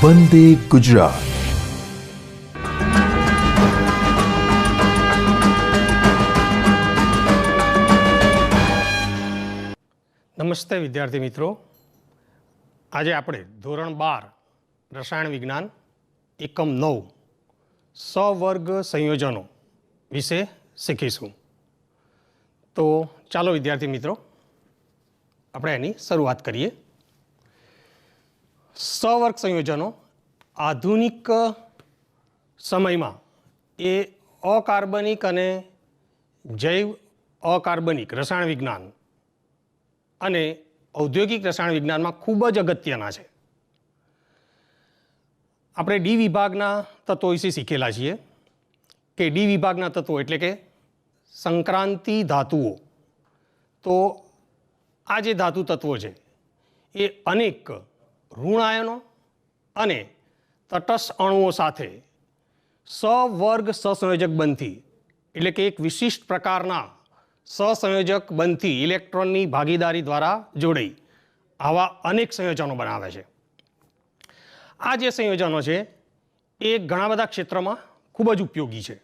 વંદે ગુજરાત। નમસ્તે વિદ્યાર્થી મિત્રો, આજે આપણે ધોરણ 12 રસાયણ વિજ્ઞાન એકમ 9 સવર્ગ સંયોજનો વિશે શીખીશું। તો ચાલો વિદ્યાર્થી મિત્રો આપણે એની શરૂઆત કરીએ। સવર્ગ સંયોજનો આધુનિક સમયમાં એ અકાર્બનિક અને જૈવ અકાર્બનિક રસાયણ વિજ્ઞાન અને ઔદ્યોગિક રસાયણ વિજ્ઞાનમાં ખૂબ જ અગત્યના છે। આપણે ડી વિભાગના તત્વો વિશે શીખેલા છીએ કે ડી વિભાગના તત્વો એટલે કે સંક્રાંતિ ધાતુઓ। તો આ જે ધાતુ તત્વો છે એ અનેક ઋણાયનો અને તટસ્થ અણુઓ સાથે સવર્ગ સહસંયોજક બંધથી એટલે કે એક વિશિષ્ટ પ્રકારના સહસંયોજક બંધથી ઇલેક્ટ્રોનની ભાગીદારી દ્વારા જોડાઈ આવા અનેક સંયોજનો બનાવે છે। આ જે સંયોજનો છે એ ઘણા બધા ક્ષેત્રમાં ખૂબ જ ઉપયોગી છે।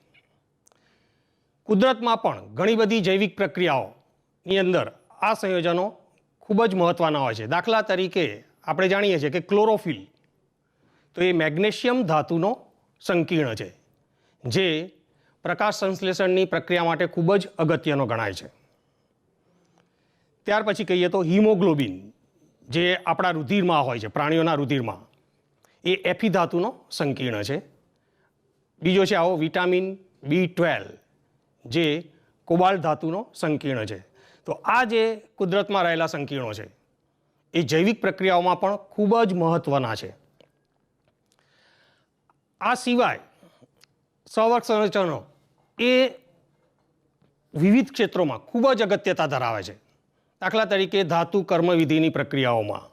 કુદરતમાં પણ ઘણી બધી જૈવિક પ્રક્રિયાઓની અંદર આ સંયોજનો ખૂબ જ મહત્ત્વના હોય છે। દાખલા તરીકે આપણે જાણીએ છીએ કે ક્લોરોફિલ તો એ મેગ્નેશિયમ ધાતુનો સંકીર્ણ છે જે પ્રકાશ સંશ્લેષણની પ્રક્રિયા માટે ખૂબ જ અગત્યનો ગણાય છે। ત્યાર પછી કહીએ તો હિમોગ્લોબિન જે આપણા રુધિરમાં હોય છે, પ્રાણીઓના રુધિરમાં, એ એફી ધાતુનો સંકીર્ણ છે। બીજો છે આવો વિટામિન B12 જે કોબાલ્ટ ધાતુનો સંકીર્ણ છે। તો આ જે કુદરતમાં રહેલા સંકીર્ણો છે એ જૈવિક પ્રક્રિયાઓમાં પણ ખૂબ જ મહત્ત્વના છે। આ સિવાય સવર્ગ સંયોજનો એ વિવિધ ક્ષેત્રોમાં ખૂબ જ અગત્યતા ધરાવે છે। દાખલા તરીકે ધાતુ કર્મવિધિની પ્રક્રિયાઓમાં,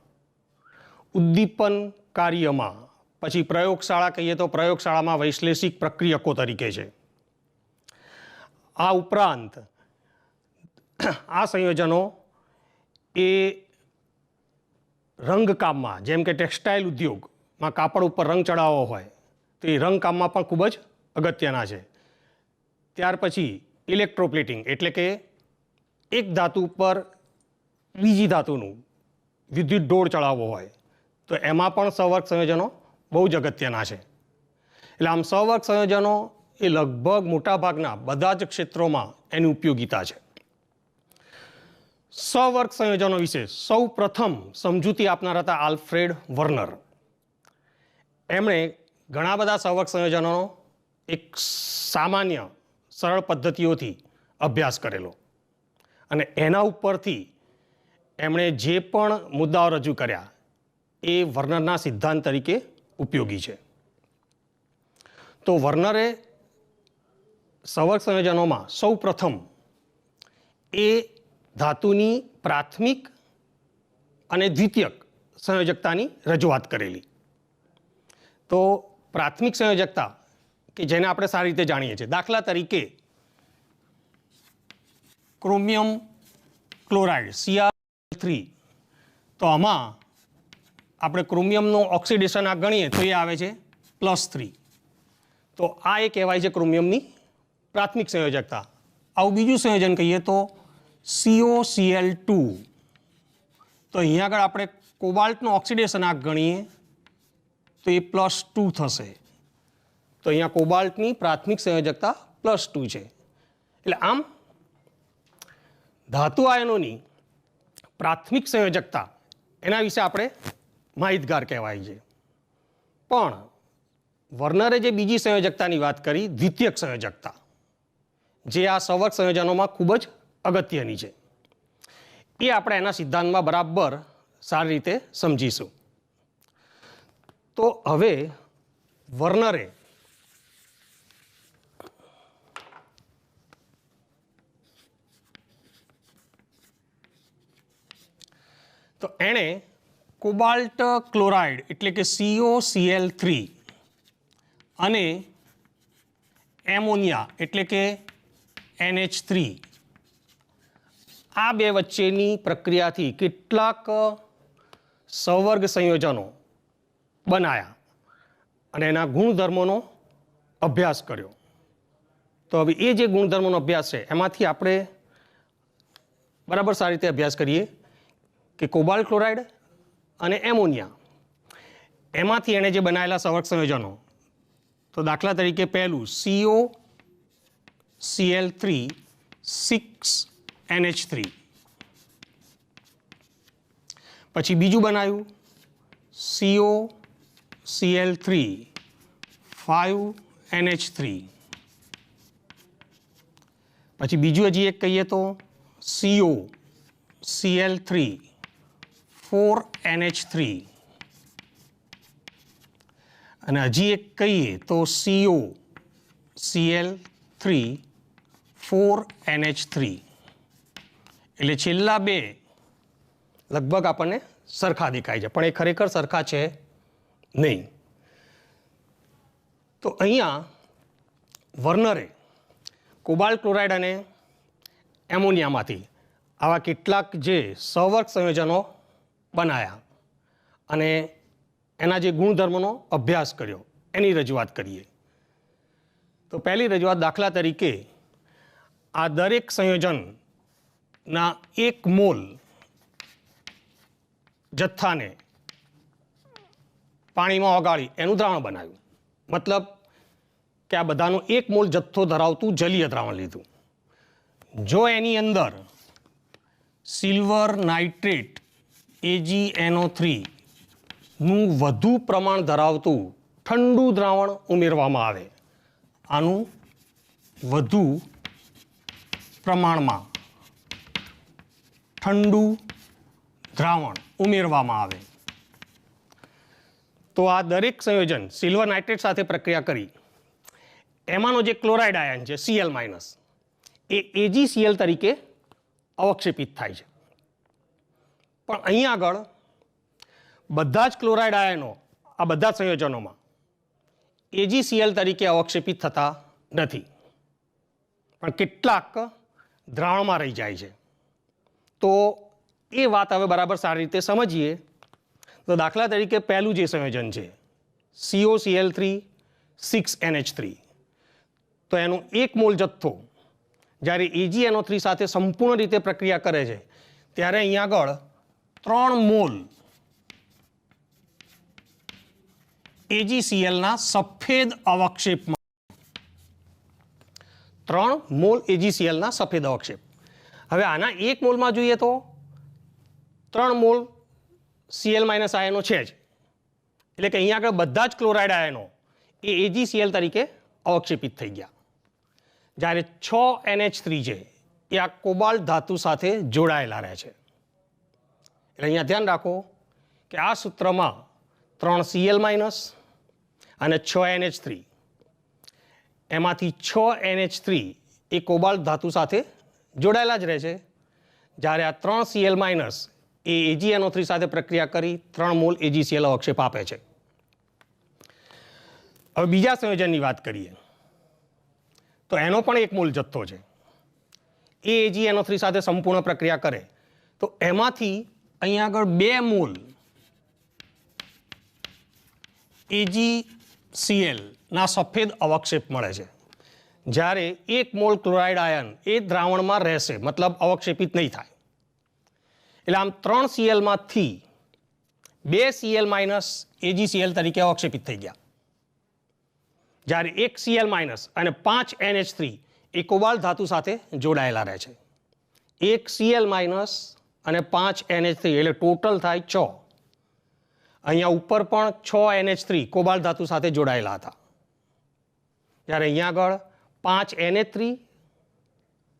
ઉદ્દીપન કાર્યમાં, પછી પ્રયોગશાળા કહીએ તો પ્રયોગશાળામાં વૈશ્લેષિક પ્રક્રિયકો તરીકે છે। આ ઉપરાંત આ સંયોજનો એ રંગકામમાં, જેમ કે ટેક્સટાઇલ ઉદ્યોગમાં કાપડ ઉપર રંગ ચડાવવો હોય તો એ રંગકામમાં પણ ખૂબ જ અગત્યના છે। ત્યાર પછી ઇલેક્ટ્રોપ્લેટિંગ એટલે કે એક ધાતુ ઉપર બીજી ધાતુનું વિદ્યુત ઢોળ ચડાવવો હોય તો એમાં પણ સવર્ગ સંયોજનો બહુ જ અગત્યના છે। એટલે આમ સવર્ગ સંયોજનો એ લગભગ મોટાભાગના બધા જ ક્ષેત્રોમાં એની ઉપયોગિતા છે। સવર્ગ સંયોજનો વિશે સૌ પ્રથમ સમજૂતી આપનાર હતા આલ્ફ્રેડ વર્નર। એમણે ઘણા બધા સવર્ગ સંયોજનોનો એક સામાન્ય સરળ પદ્ધતિઓથી અભ્યાસ કરેલો અને એના ઉપરથી એમણે જે પણ મુદ્દાઓ રજૂ કર્યા એ વર્નરના સિદ્ધાંત તરીકે ઉપયોગી છે। તો વર્નરે સવર્ગ સંયોજનોમાં સૌ પ્રથમ એ ધાતુની પ્રાથમિક અને દ્વિતીયક સંયોજકતાની રજૂઆત કરેલી। તો પ્રાથમિક સંયોજકતા કે જેને આપણે સારી રીતે જાણીએ છીએ, દાખલા તરીકે ક્રોમિયમ ક્લોરાઇડ Cr3, તો આમાં આપણે ક્રોમિયમનું ઓક્સિડેશન આ ગણીએ તો એ આવે છે +3। તો આ એ કહેવાય છે ક્રોમિયમની પ્રાથમિક સંયોજકતા। આવું બીજું સંયોજન કહીએ તો COCl2, તો અહીંયા આગળ આપણે કોબાલ્ટનું ઓક્સિડેશન આ ગણીએ તો એ +2 થશે। તો અહીંયા કોબાલ્ટની પ્રાથમિક સંયોજકતા +2 છે। એટલે આમ ધાતુ આયનોની પ્રાથમિક સંયોજકતા એના વિશે આપણે માહિતગાર કહેવાય છે। પણ વર્નરે જે બીજી સંયોજકતાની વાત કરી, દ્વિતીયક સંયોજકતા, જે આ સવર્ગ સંયોજનોમાં ખૂબ જ અગત્યની છે, એ આપણે એના સિદ્ધાંતમાં બરાબર સારી રીતે સમજીશું। તો હવે વર્નરે તો એણે કોબાલ્ટ ક્લોરાઇડ એટલે કે COCl3 અને એમોનિયા એટલે કે NH3 આ બે વચ્ચેની પ્રક્રિયાથી કેટલાક સવર્ગ સંયોજનો બનાયા અને એના ગુણધર્મોનો અભ્યાસ કર્યો. તો હવે એ જે ગુણધર્મોનો અભ્યાસ છે એમાંથી આપણે બરાબર સારી રીતે અભ્યાસ કરીએ કે કોબાલ્ટ ક્લોરાઇડ અને એમોનિયા એમાંથી એણે જે બનાવેલા સંવર્ગ સંયોજનો, તો દાખલા તરીકે પહેલું COCl3 6NH3, પછી બીજું બનાવ્યું COCl3 5NH3, પછી બીજું હજી એક કહીએ તો COCl3 4NH3, અને હજી એક કહીએ તો COCl3 4NH3. એટલે છેલ્લા બે લગભગ આપણને સરખા દેખાય છે, પણ એ ખરેખર સરખા છે નહીં. તો અહીંયા વર્નરે કોબાલ્ટ ક્લોરાઇડ અને એમોનિયામાંથી આવા કેટલાક જે સહવર્ગ સંયોજનો બનાવ્યા અને એના જે ગુણધર્મોનો અભ્યાસ કર્યો એની રજૂઆત કરીએ. તો પહેલી રજૂઆત દાખલા તરીકે આ દરેક સંયોજનના 1 મોલ જથ્થાને પાણીમાં ઓગાળી એનું દ્રાવણ બનાવ્યું. મતલબ કે આ બધાનો 1 મોલ જથ્થો ધરાવતું જલીય દ્રાવણ લીધું. જો એની અંદર સિલ્વર નાઇટ્રેટ AgNO3 નું વધુ પ્રમાણ ધરાવતું ઠંડુ દ્રાવણ ઉમેરવામાં આવે, આનું વધુ પ્રમાણમાં ઠંડુ દ્રાવણ ઉમેરવામાં આવે, તો આ દરેક સંયોજન સિલ્વર નાઇટ્રેટ સાથે પ્રક્રિયા કરી એમાંનો જે ક્લોરાઇડ આયન છે Cl- એ AgCl તરીકે અવક્ષેપિત થાય છે. પણ અહીં આગળ બધા જ ક્લોરાઇડ આયનો આ બધા જ સંયોજનોમાં AgCl તરીકે અવક્ષેપિત થતા નથી, પણ કેટલાક દ્રાવણમાં રહી જાય છે. તો એ વાત હવે બરાબર સારી રીતે સમજીએ. તો દાખલા તરીકે પહેલું જે સંયોજન છે COCl3 6NH3, તો એનો 1 મોલ જથ્થો જ્યારે AgNO3 સાથે સંપૂર્ણ રીતે પ્રક્રિયા કરે છે ત્યારે અહીંયા આગળ 3 મોલ AgClના સફેદ અવક્ષેપમાં 3 મોલ AgClના સફેદ અવક્ષેપ. હવે આના 1 મોલમાં જોઈએ તો 3 મોલ Cl- આયનો છે જ, એટલે કે અહીંયા આગળ બધા જ ક્લોરાઇડ આયનો એ AgCl તરીકે અવક્ષેપિત થઈ ગયા. જ્યારે 6NH3 છે એ આ કોબાલ્ટ ધાતુ સાથે જોડાયેલા રહે છે. એટલે અહીંયા ધ્યાન રાખો કે આ સૂત્રમાં 3 Cl- અને 6NH3, એમાંથી 6NH3 એ કોબાલ્ટ ધાતુ સાથે જોડાયેલા જ રહે છે, જ્યારે આ 3 Cl- એ AgNO3 સાથે પ્રક્રિયા કરી 3 મોલ AgCl અવક્ષેપ આપે છે. હવે બીજા સંયોજનની વાત કરીએ તો એનો પણ 1 મોલ જથ્થો છે. એ AgNO3 સાથે સંપૂર્ણ પ્રક્રિયા કરે તો એમાંથી અહીંયા આગળ 2 મોલ AgCl ના સફેદ અવક્ષેપ મળે છે, જ્યારે 1 મોલ ક્લોરાઇડ આયન એ દ્રાવણમાં રહેશે, મતલબ અવક્ષેપિત નહીં થાય. એટલે આમ 3 Cl-માંથી 2 Cl- AgCl તરીકે અવક્ષેપિત થઈ ગયા, જ્યારે 1 Cl- અને 5 NH3 એ કોબાલ્ટ ધાતુ સાથે જોડાયેલા રહે છે. 1 Cl- અને 5 NH3 એટલે ટોટલ થાય 6. અહીંયા ઉપર પણ 6 NH3 કોબાલ્ટ ધાતુ સાથે જોડાયેલા હતા, જ્યારે અહીંયા આગળ 5 NH3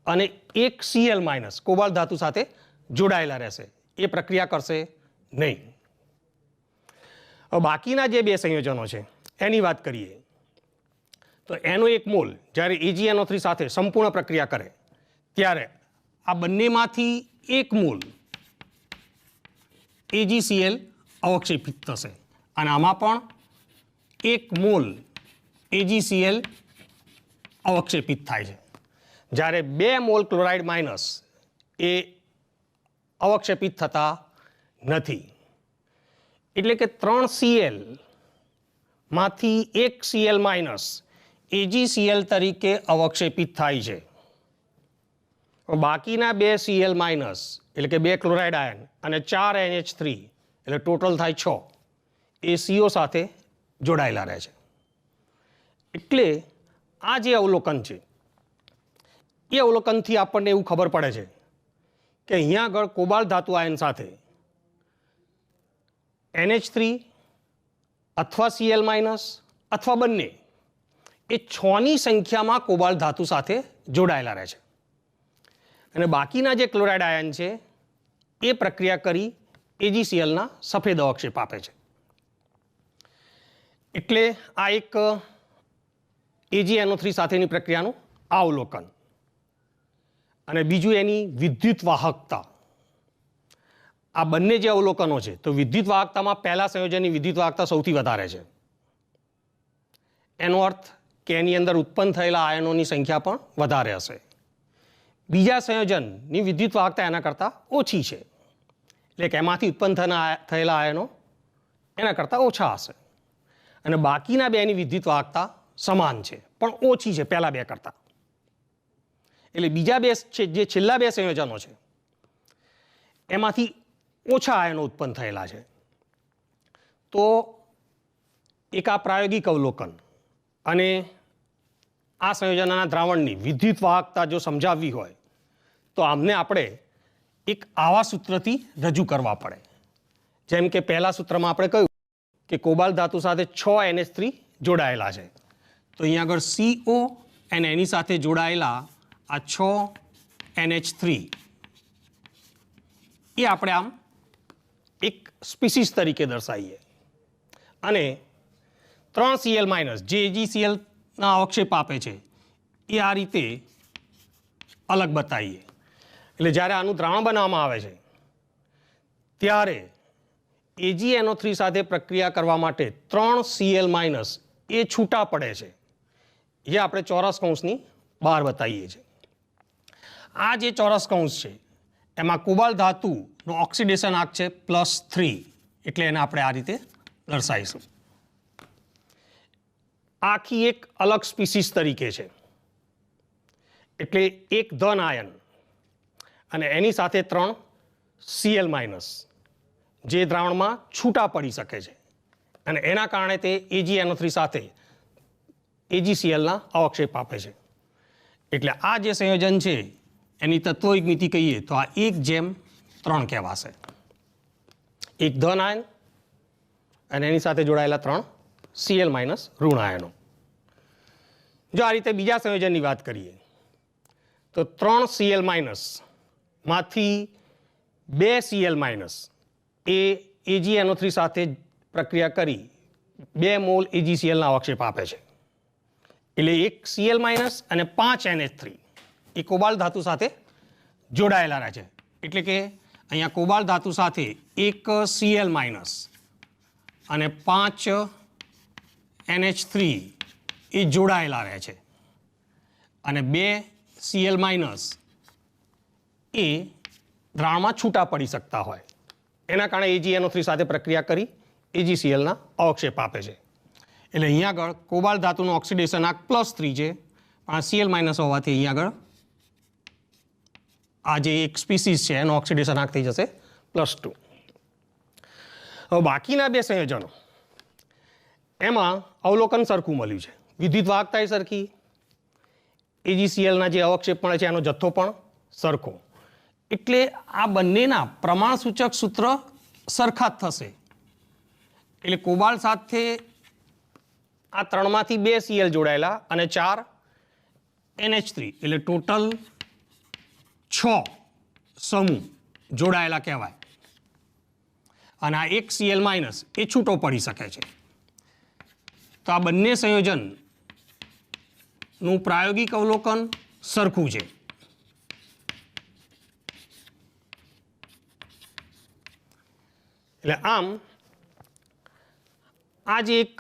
અને 1 Cl- કોબાલ્ટ ધાતુ સાથે જોડાયેલા રહેશે, એ પ્રક્રિયા કરશે નહીં. હવે બાકીના જે 2 સંયોજનો છે એની વાત કરીએ તો એનો 1 મોલ જ્યારે AgNO3 સાથે સંપૂર્ણ પ્રક્રિયા કરે ત્યારે આ બંનેમાંથી 1 મોલ AgCl અવક્ષેપિત થશે, અને આમાં પણ 1 મોલ AgCl અવક્ષેપિત થાય છે, જ્યારે 2 મોલ ક્લોરાઇડ માઇનસ એ અવક્ષેપિત થતા નથી. એટલે કે 3 Cl માંથી એક Cl માઇનસ AgCl તરીકે અવક્ષેપિત થાય છે. બાકીના બે Cl માઇનસ એટલે કે બે ક્લોરાઇડ આયન અને 4 NH3 એટલે ટોટલ થાય 6 એ CO સાથે જોડાયેલા રહે છે. એટલે આ જે અવલોકન છે એ અવલોકનથી આપણને એવું ખબર પડે છે કે અહીંયા આગળ કોબાલ્ટ ધાતુ આયન સાથે NH3 અથવા Cl માઇનસ અથવા બંને એ 6ની સંખ્યામાં કોબાલ્ટ ધાતુ સાથે જોડાયેલા રહે છે અને બાકીના જે ક્લોરાઇડ આયન છે એ પ્રક્રિયા કરી AgClના સફેદ અવક્ષેપ આપે છે. એટલે આ એક AgNO3 સાથેની પ્રક્રિયાનું અવલોકન. અને બીજું એની વિદ્યુત વાહકતા. આ બંને જે અવલોકનો છે તો વિદ્યુત વાહકતામાં પહેલા સંયોજનની વિદ્યુત વાહકતા સૌથી વધારે છે. એનો અર્થ કે એની અંદર ઉત્પન્ન થયેલા આયનોની સંખ્યા પણ વધારે હશે. બીજા સંયોજનની વિદ્યુત વાહકતા એના કરતાં ઓછી છે એટલે કે એમાંથી ઉત્પન્ન થયેલા આયનો એના કરતાં ઓછા હશે અને બાકીના બેની વિદ્યુત વાહકતા સમાન છે પણ ઓછી છે પહેલા બે કરતાં. એટલે બીજા બે જે છેલ્લા બે સંયોજનો છે એમાંથી ઓછા આયનો ઉત્પન્ન થયેલા છે. તો એક આ પ્રાયોગિક અવલોકન અને આ સંયોજનના દ્રાવણની વિદ્યુત વાહકતા જો સમજાવવી હોય તો આમને આપણે એક આવા સૂત્રથી રજૂ કરવા પડે. જેમ કે પહેલા સૂત્રમાં આપણે કહ્યું કે કોબાલ્ટ ધાતુ સાથે 6 NH3 જોડાયેલા છે. તો અહીંયા આગળ CO અને એની સાથે જોડાયેલા આ 6 NH3 એ આપણે આમ એક સ્પીસીસ તરીકે દર્શાવીએ અને 3 Cl માઇનસ જે AgClના અવક્ષેપ આપે છે એ આ રીતે અલગ બતાવીએ. એટલે જ્યારે આનું દ્રાવણ બનાવવામાં આવે છે ત્યારે AgNO3 સાથે પ્રક્રિયા કરવા માટે 3 Cl માઇનસ એ છૂટા પડે છે જે આપણે ચોરસ કૌંસની બહાર બતાવીએ છીએ. આ જે ચોરસ કૌંસ છે એમાં કોબાલ્ટ ધાતુનો ઓક્સિડેશન આંક છે +3 એટલે એને આપણે આ રીતે દર્શાવીશું. આખી એક અલગ સ્પીસીસ તરીકે છે એટલે એક ધન આયન અને એની સાથે 3 Cl માઇનસ જે દ્રાવણમાં છૂટા પડી શકે છે અને એના કારણે તે AgNO3 સાથે AgClના અવક્ષેપ આપે છે. એટલે આ જે સંયોજન છે એની તત્વોઇક મિતિ કહીએ તો આ 1:3 કહેવાશે. એક ધન આયન અને એની સાથે જોડાયેલા 3 Cl માઇનસ ઋણ આયનો. જો આ રીતે બીજા સંયોજનની વાત કરીએ તો 3 Cl માઇનસ માંથી 2 Cl માઇનસ એ AgNO3 સાથે પ્રક્રિયા કરી 2 મોલ AgClના અવક્ષેપ આપે છે. એટલે 1 Cl માઇનસ અને 5 NH3 એ કોબાલ્ટ ધાતુ સાથે જોડાયેલા રહે છે. એટલે કે અહીંયા કોબાલ્ટ ધાતુ સાથે 1 Cl માઇનસ અને 5 NH3 એ જોડાયેલા રહે છે અને 2 Cl માઇનસ એ દ્રાવણમાં છૂટા પડી શકતા હોય એના કારણે AgNO3 સાથે પ્રક્રિયા કરી AgClના અવક્ષેપ આપે છે. એટલે અહીંયા આગળ કોબાલ્ટ ધાતુનું ઓક્સિડેશન આંક +3 છે પણ Cl માઇનસ હોવાથી અહીંયા આગળ આ જે એક સ્પીસીસ છે એનો ઓક્સિડેશન આંક થઈ જશે +2. હવે બાકીના બે સંયોજનો એમાં અવલોકન સરખું મળ્યું છે. વિદ્યુત વાહકતા એ સરખી, AgClના જે અવક્ષેપ મળે છે એનો જથ્થો પણ સરખો. એટલે આ બંનેના પ્રમાણસૂચક સૂત્ર સરખા જ થશે. એટલે કોબાલ્ટ સાથે આ 3માંથી 2 Cl જોડાયેલા અને 4 NH3 એટલે ટોટલ 6 સમૂહ જોડાયેલા કહેવાય અને આ 1 Cl માઇનસ એ છૂટો પડી શકે છે. તો આ બંને સંયોજનનું પ્રાયોગિક અવલોકન સરખું છે. એટલે આમ આ જે એક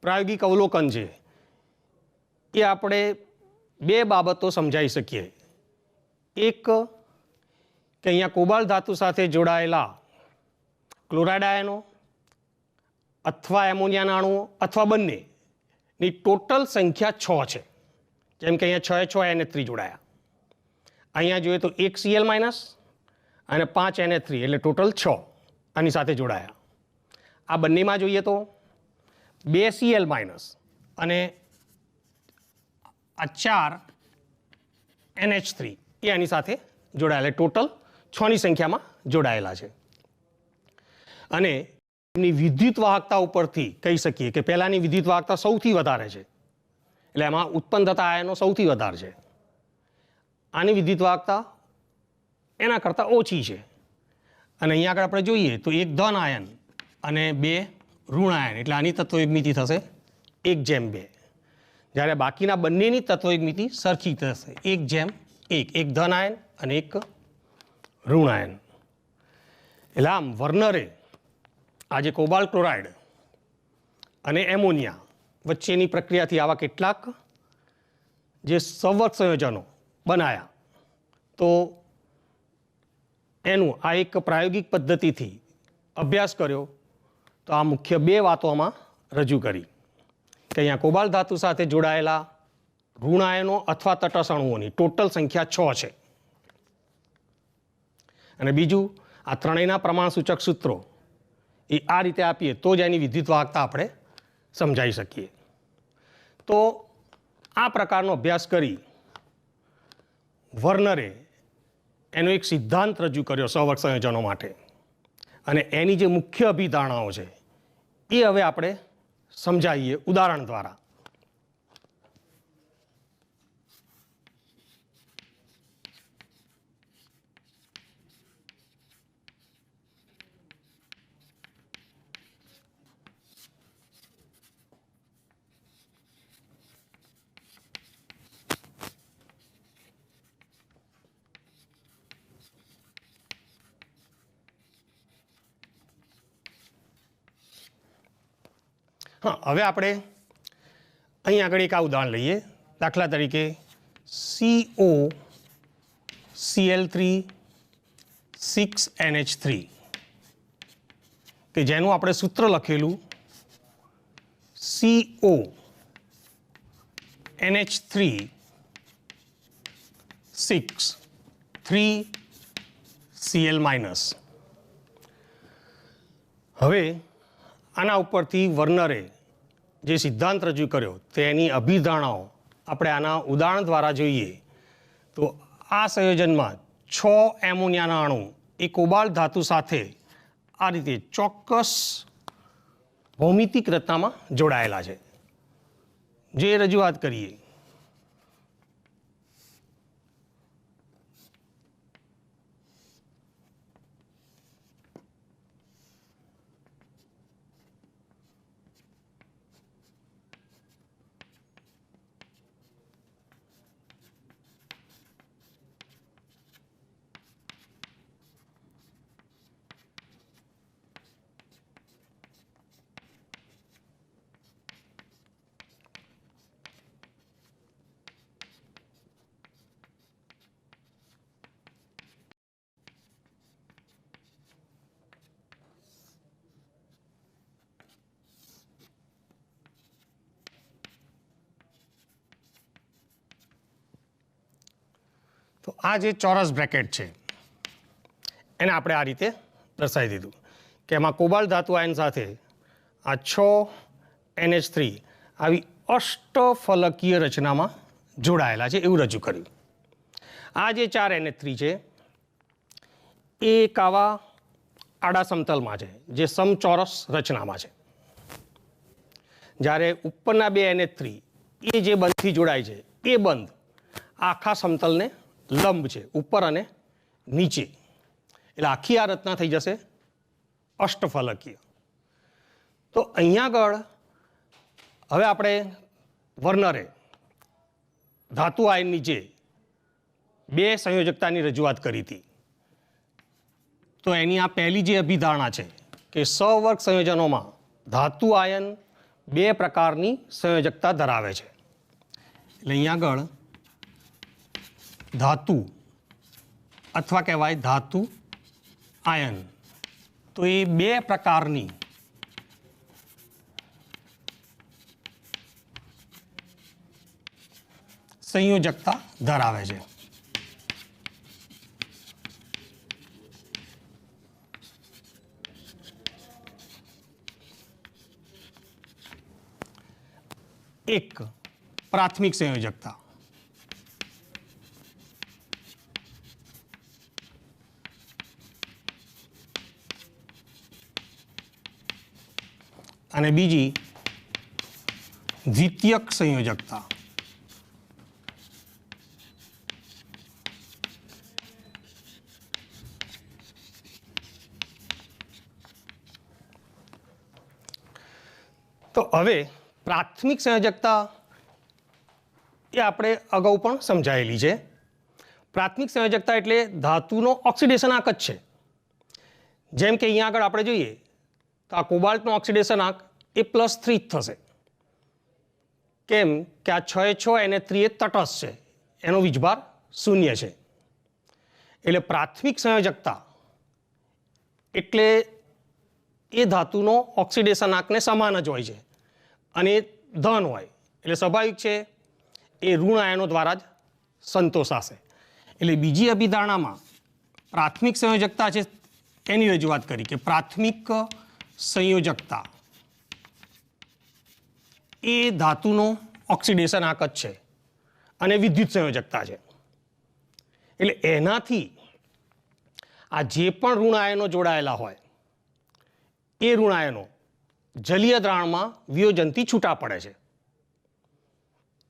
પ્રાયોગિક અવલોકન છે એ આપણે બે બાબતો સમજાવી શકીએ. એક કે અહીંયા કોબાલ્ટ ધાતુ સાથે જોડાયેલા ક્લોરાઇડ આયનો અથવા એમોનિયાના અણુઓ અથવા બંનેની ટોટલ સંખ્યા 6 છે. જેમ કે અહીંયા 6 NH3 જોડાયા. અહીંયા જોઈએ તો 1 Cl માઇનસ અને 5 NH3 એટલે ટોટલ 6 આની સાથે જોડાયા. આ બંનેમાં જોઈએ તો 2 Cl માઇનસ અને આ 4 NH3 એ આની સાથે જોડાયેલા, ટોટલ 6ની સંખ્યામાં જોડાયેલા છે. અને એમની વિદ્યુત વાહકતા ઉપરથી કહી શકીએ કે પહેલાંની વિદ્યુત વાહકતા સૌથી વધારે છે, એટલે એમાં ઉત્પન્ન થતા આયનો સૌથી વધારે છે. આની વિદ્યુત વાહકતા એના કરતાં ઓછી છે. અને અહીંયા આગળ આપણે જોઈએ તો 1 ધન આયન અને 2 ઋણ આયન, એટલે આની તત્વયુગ મિતિ થશે 1:2. જ્યારે બાકીના બંનેની તત્વયુગ મિતિ સરખી થશે 1:1, 1 ધન આયન અને 1 ઋણ આયન. એટલે આમ વર્નરે આજે કોબાલ્ટ ક્લોરાઇડ અને એમોનિયા વચ્ચેની પ્રક્રિયાથી આવા કેટલાક જે સંવર્ત સંયોજનો બનાયા, તો એનું આ એક પ્રાયોગિક પદ્ધતિથી અભ્યાસ કર્યો. તો આ મુખ્ય 2 વાતો આમાં રજૂ કરી કે અહીંયા કોબાલ્ટ ધાતુ સાથે જોડાયેલા ઋણ આયનો અથવા તટસ્થ અણુઓની ટોટલ સંખ્યા 6 છે. અને બીજું, આ ત્રણેયના પ્રમાણ સૂચક સૂત્રો એ આ રીતે આપીએ તો જ એની વિદ્યુત વાહકતા આપણે સમજાવી શકીએ. તો આ પ્રકારનો અભ્યાસ કરી વર્નરે એનો એક સિદ્ધાંત રજૂ કર્યો સહવર્ત સંયોજનો માટે. અને એની જે મુખ્ય અભિધારણાઓ છે એ હવે આપણે સમજાવીએ ઉદાહરણ દ્વારા. હા, હવે આપણે અહીં આગળ એક આ ઉદાહરણ લઈએ. દાખલા તરીકે COCl3 6NH3 કે જેનું આપણે સૂત્ર લખેલું CONH3 6 3Cl માઇનસ. હવે આના ઉપરથી વર્નરે જે સિદ્ધાંત રજૂ કર્યો તેની અભિધારણાઓ આપણે આના ઉદાહરણ દ્વારા જોઈએ. તો આ સંયોજનમાં 6 એમોનિયાના અણુ એ કોબાલ્ટ ધાતુ સાથે આ રીતે ચોક્કસ ભૌમિતિક રચનામાં જોડાયેલા છે. જે રજૂઆત કરીએ. તો આ જે ચોરસ બ્રેકેટ છે એને આપણે આ રીતે દર્શાવી દીધું કે એમાં કોબાલ્ટ ધાતુ આયન સાથે આ 6 NH3 આવી અષ્ટફલકીય રચનામાં જોડાયેલા છે એવું રજૂ કર્યું. આ જે 4 NH3 છે એ એક આવા આડા સમતલમાં છે જે સમચોરસ રચનામાં છે. જ્યારે ઉપરના 2 NH3 એ જે બંધથી જોડાય છે એ બંધ આખા સમતલને લંબ છે, ઉપર અને નીચે. એટલે આખી આ રચના થઈ જશે અષ્ટફલકીય. તો અહીંયા આગળ હવે આપણે વર્નરે ધાતુ આયન નીચે 2 સંયોજકતાની રજૂઆત કરી હતી. તો એની આ પહેલી જે અભિધારણા છે કે સહવર્ત સંયોજનોમાં ધાતુ આયન 2 પ્રકારની સંયોજકતા ધરાવે છે. એટલે અહીંયા આગળ ધાતુ અથવા કહેવાય ધાતુ આયન, તો એ 2 પ્રકારની સંયોજકતા ધરાવે છે. એક પ્રાથમિક સંયોજકતા. અને બીજી દ્વિતીયક સંયોજકતા. તો હવે પ્રાથમિક સંયોજકતા એ આપણે અગાઉ પણ સમજાયેલી છે. પ્રાથમિક સંયોજકતા એટલે ધાતુનો ઓક્સિડેશન આંક જ છે. જેમ કે અહીંયા આગળ આપણે જોઈએ તો આ કોબાલ્ટનો ઓક્સિડેશન આંક એ +3 જ થશે. કેમ કે આ 6 NH3 એ તટસ્થ છે, એનો વીજભાર 0 છે. એટલે પ્રાથમિક સંયોજકતા એટલે એ ધાતુનો ઓક્સિડેશન આંકને સમાન જ હોય છે અને એ ધન હોય એટલે સ્વાભાવિક છે એ ઋણ આયનો દ્વારા જ સંતોષાશે. એટલે બીજી અભિધારણામાં પ્રાથમિક સંયોજકતા છે એની રજૂઆત કરી કે પ્રાથમિક સંયોજકતા એ ધાતુનો ઓક્સિડેશન આંક જ છે અને વિદ્યુત સંયોજકતા છે. એટલે એનાથી આ જે પણ ઋણ આયનો જોડાયેલા હોય એ ઋણ આયનો જલીય દ્રાવણમાં વિયોજનથી છૂટા પડે છે.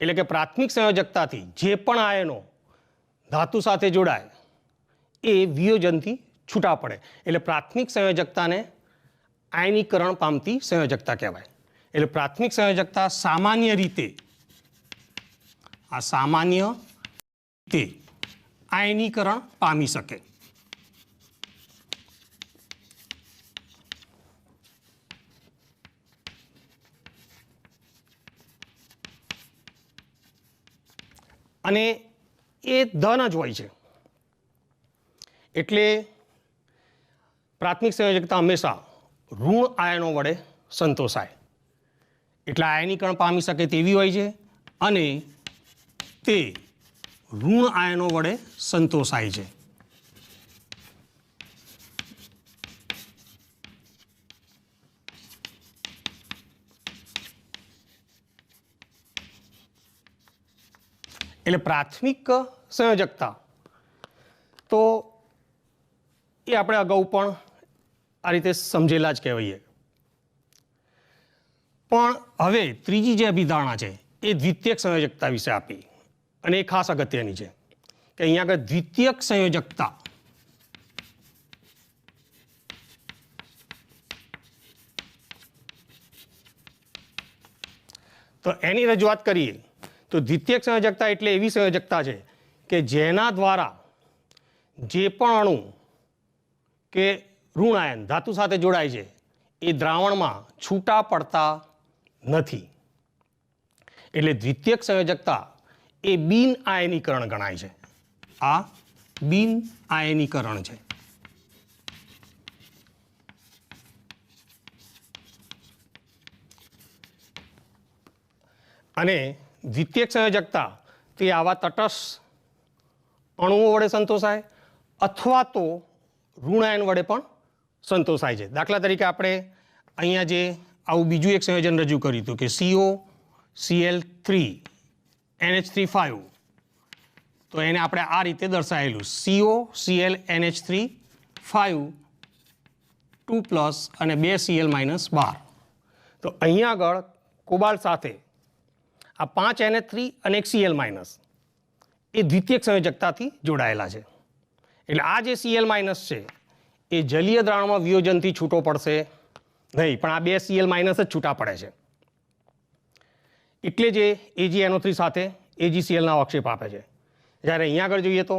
એટલે કે પ્રાથમિક સંયોજકતાથી જે પણ આયનો ધાતુ સાથે જોડાય એ વિયોજનથી છૂટા પડે. એટલે પ્રાથમિક સંયોજકતાને આયનીકરણ પામતી સંયોજકતા કહેવાય. એટલે પ્રાથમિક સંયોજકતા સામાન્ય રીતે આયનીકરણ પામી શકે. અને એ ધન જ હોય છે. એટલે પ્રાથમિક સંયોજકતા હંમેશા ઋણ આયનો વડે સંતોષાય. એટલે આયનીકરણ પામી શકે તેવી હોય છે અને તે ઋણ આયનો વડે સંતોષાય છે. એટલે પ્રાથમિક સંયોજકતા તો એ આપણે અગાઉ પણ આ રીતે સમજેલા જ કહેવાય. પણ હવે ત્રીજી જે અભિધારણા છે એ દ્વિતીયક સંયોજકતા વિશે આપી અને એ ખાસ અગત્યની છે કે અહીંયા આગળ દ્વિતીયક સંયોજકતા તો એની રજૂઆત કરીએ તો દ્વિતીયક સંયોજકતા એટલે એવી સંયોજકતા છે કે જેના દ્વારા જે પણ અણુ કે ઋણ આયન ધાતુ સાથે જોડાય છે એ દ્રાવણમાં છૂટા પડતા નથી. એટલે દ્વિતીયક સંયોજકતા એ બિન આયનીકરણ ગણાય છે. આ બિન આયનીકરણ છે. અને દ્વિતીયક સંયોજકતા તે આવા તટસ્થ અણુઓ વડે સંતોષાય અથવા તો ઋણાયન વડે પણ સંતોષાય છે. દાખલા તરીકે આપણે અહીંયા જે આવું બીજું એક સંયોજન રજૂ કર્યું હતું કે COCl3 NH3 તો એને આપણે આ રીતે દર્શાવેલું COCl NH3 2+ અને 2Cl - 12. તો અહીંયા આગળ કોબાલ્ટ સાથે આ 5 NH3 અને 1 Cl- એ દ્વિતીયક સંયોજકતાથી જોડાયેલા છે. એટલે આ જે Cl- છે એ જલીય દ્રાવણમાં વિયોજનથી છૂટો પડશે નહીં, પણ આ 2 Cl- જ છૂટા પડે છે. એટલે જે AgNO3 સાથે AgCl અવક્ષેપ આપે છે. જ્યારે અહીંયા આગળ જોઈએ તો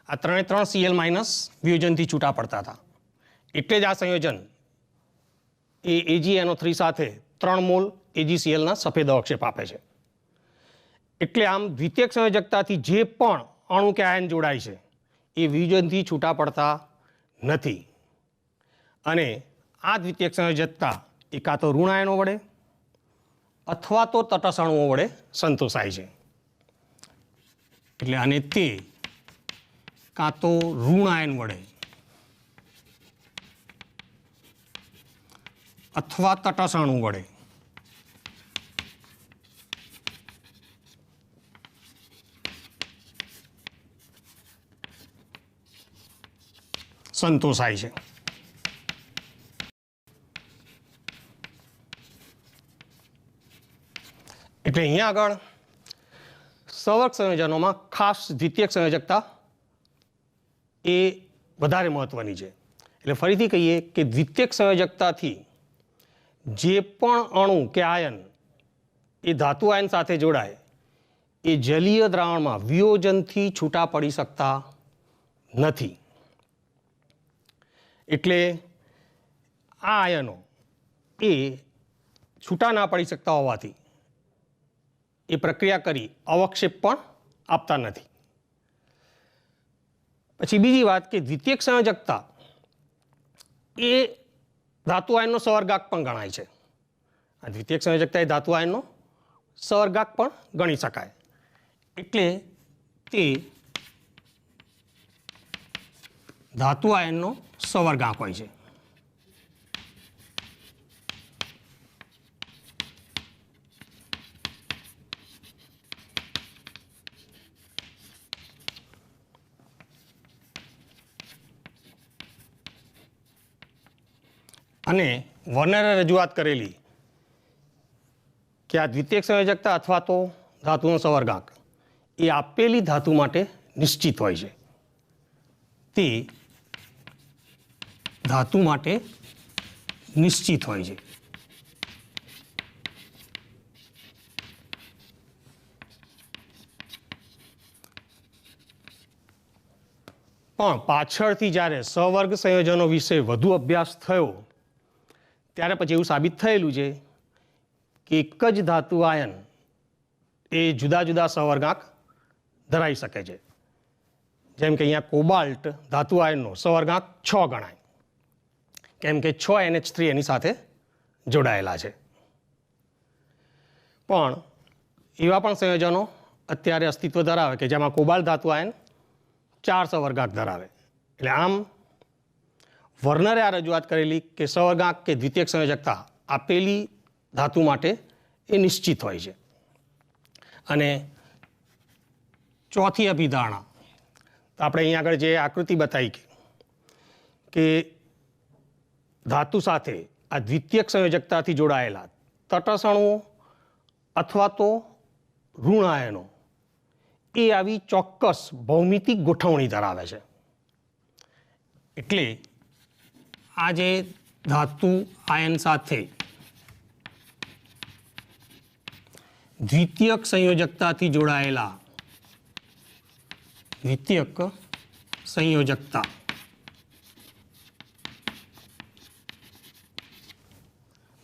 આ 3 Cl- વિયોજનથી છૂટા પડતા હતા. એટલે જ આ સંયોજન એ AgNO3 સાથે 3 મોલ AgCl સફેદ અવક્ષેપ આપે છે. એટલે આમ દ્વિતીયક સંયોજકતાથી જે પણ અણુ કે આયન જોડાય છે એ વિયોજનથી છૂટા પડતા નથી. અને આ દ્વિતીયક સંયોજકતા એ કાં તો ઋણ આયનો વડે અથવા તો તટસ્થ અણુઓ વડે સંતોષાય છે. એટલે અને તે કાં તો ઋણ આયન વડે અથવા તટસ્થ અણુ વડે સંતોષાય છે. એટલે અહીંયા આગળ સવર્ગ સંયોજનોમાં ખાસ દ્વિતીયક સંયોજકતા એ વધારે મહત્વની છે. એટલે ફરીથી કહીએ કે દ્વિતીયક સંયોજકતાથી જે પણ અણુ કે આયન એ ધાતુ આયન સાથે જોડાય એ જલીય દ્રાવણમાં વિયોજનથી છૂટા પડી શકતા નથી. એટલે આ આયનો એ છૂટા ના પડી શકતા હોવાથી એ પ્રક્રિયા કરી અવક્ષેપ પણ આપતા નથી. પછી બીજી વાત કે દ્વિતીયક સંયોજકતા એ ધાતુ આયનનો સવર્ગાંક પણ ગણાય છે. આ દ્વિતીયક સંયોજકતા એ ધાતુ આયનનો સવર્ગાંક પણ ગણી શકાય. એટલે તે ધાતુ આયનનો સવર્ગાંક હોય છે. અને વર્નરે રજૂઆત કરેલી કે આ દ્વિતીયક સંયોજકતા અથવા તો ધાતુનો સવર્ગાંક એ આપેલી ધાતુ માટે નિશ્ચિત હોય છે. તે ધાતુ માટે નિશ્ચિત હોય છે. પણ પાછળથી જ્યારે સવર્ગ સંયોજનો વિશે વધુ અભ્યાસ થયો ત્યારે પછી એવું સાબિત થયેલું છે કે એક જ ધાતુ આયન એ જુદા જુદા સવર્ગાંક ધરાવી શકે છે. જેમ કે અહીંયા કોબાલ્ટ ધાતુ આયનનો સવર્ગાંક 6 ગણાય, કેમ કે 6 NH3 એની સાથે જોડાયેલા છે. પણ એવા પણ સંયોજનો અત્યારે અસ્તિત્વ ધરાવે કે જેમાં કોબાલ્ટ ધાતુ આયન 4 સવર્ગાંક ધરાવે. એટલે આમ વર્નરે આ રજૂઆત કરેલી કે સવર્ગાંક કે દ્વિતીયક સંયોજકતા આપેલી ધાતુ માટે એ નિશ્ચિત હોય છે. અને ચોથી અભિધારણા આપણે અહીં આગળ જે આકૃતિ બતાવી કે ધાતુ સાથે આ દ્વિતીયક સંયોજકતાથી જોડાયેલા તટસ્થ અણુઓ અથવા તો ઋણ આયનો એ આવી ચોક્કસ ભૌમિતિક ગોઠવણી ધરાવે છે. એટલે આ જે ધાતુ આયન સાથે દ્વિતીયક સંયોજકતાથી જોડાયેલા દ્વિતીયક સંયોજકતા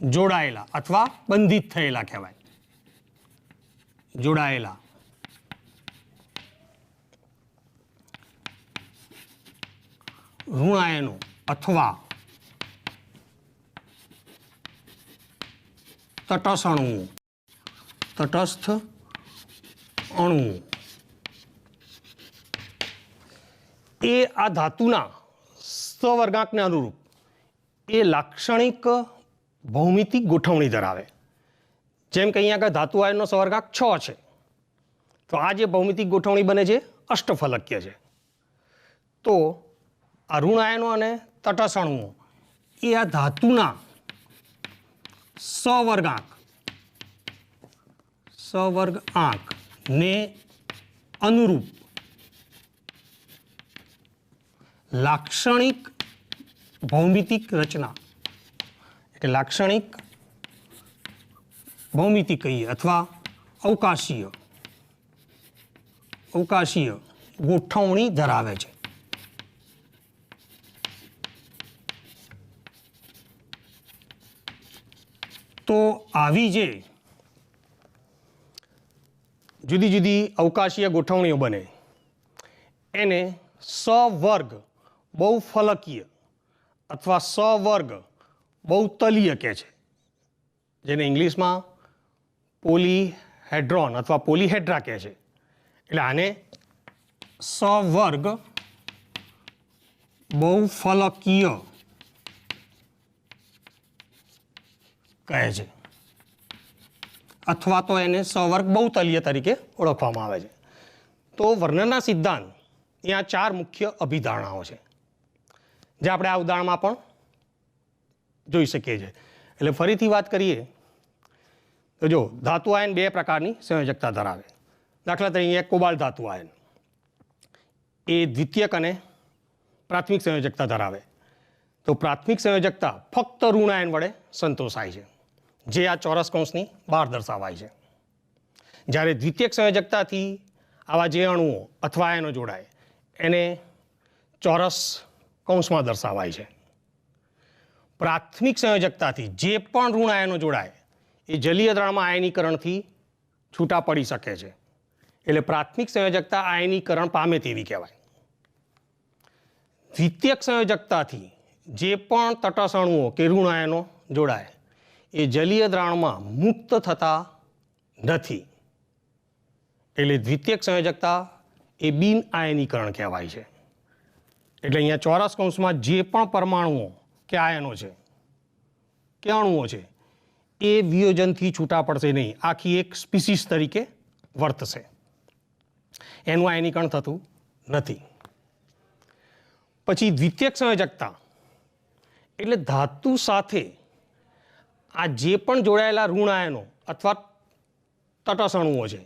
જોડાયેલા અથવા બંધિત થયેલા કહેવાય. જોડાયેલા ઋણ આયનો અથવા તટસ્થ અણુઓ એ આ ધાતુના સવર્ગાંકને અનુરૂપ એ લાક્ષણિક ભૌમિતિક ગોઠવણી ધરાવે. જેમ કે અહીંયા આગળ ધાતુ આયનનો સવર્ગાંક 6 છે, તો આ જે ભૌમિતિક ગોઠવણી બને છે અષ્ટફલકીય છે. તો આ ઋણ આયનો અને તટસ્થ અણુઓ એ આ ધાતુના સવર્ગાંકને અનુરૂપ લાક્ષણિક ભૌમિતિક રચના એટલે લાક્ષણિક ભૌમિતિક કહીએ અથવા અવકાશીય ગોઠવણી ધરાવે છે. તો આવી જે જુદી જુદી અવકાશીય ગોઠવણીઓ બને એને સવર્ગ બહુફલકીય અથવા સવર્ગ બહુતલીય કહે છે, જેને ઇંગ્લિશમાં પોલીહેડ્રોન અથવા પોલીહેડ્રા કહે છે. એટલે આને સવર્ગ બહુફલકીય કહે છે, અથવા તો એને સવર્ગ બહુતલીય તરીકે ઓળખવામાં આવે છે. તો વર્નરના સિદ્ધાંત ત્યાં 4 મુખ્ય અભિધારણાઓ છે, જે આપણે આ ઉદાહરણમાં પણ જોઈ શકીએ છીએ. એટલે ફરીથી વાત કરીએ તો જો ધાતુ આયન 2 પ્રકારની સંયોજકતા ધરાવે. દાખલા તરીકે કોબાલ્ટ ધાતુ આયન એ દ્વિતીયક અને પ્રાથમિક સંયોજકતા ધરાવે. તો પ્રાથમિક સંયોજકતા ફક્ત ઋણ આયન વડે સંતોષાય છે, જે આ ચોરસ કૌંસની બહાર દર્શાવાય છે. જ્યારે દ્વિતીયક સંયોજકતાથી આવા જે અણુઓ અથવા આયનો જોડાય એને ચોરસ કૌંસમાં દર્શાવાય છે. પ્રાથમિક સંયોજકતાથી જે પણ ઋણ આયનો જોડાય એ જલીય દ્રાવણમાં આયનીકરણથી છૂટા પડી શકે છે. એટલે પ્રાથમિક સંયોજકતા આયનીકરણ પામે તેવી કહેવાય. દ્વિતીયક સંયોજકતાથી જે પણ તટસ્થ અણુઓ કે ઋણ આયનો જોડાય એ જલીય દ્રાવણમાં મુક્ત થતા નથી. એટલે દ્વિતીયક સંયોજકતા એ બિન આયનીકરણ કહેવાય છે. એટલે અહીંયા ચોરસ કૌંસમાં જે પણ પરમાણુઓ કે આયનો છે કે અણુઓ છે એ વિયોજનથી છૂટા પડશે નહીં, આખી એક સ્પીસીસ તરીકે વર્તશે, એનું આયનીકરણ થતું નથી. પછી દ્વિતીયક સંયોજકતા એટલે ધાતુ સાથે આ જે પણ જોડાયેલા ઋણ આયનો અથવા તટસ્થ અણુઓ છે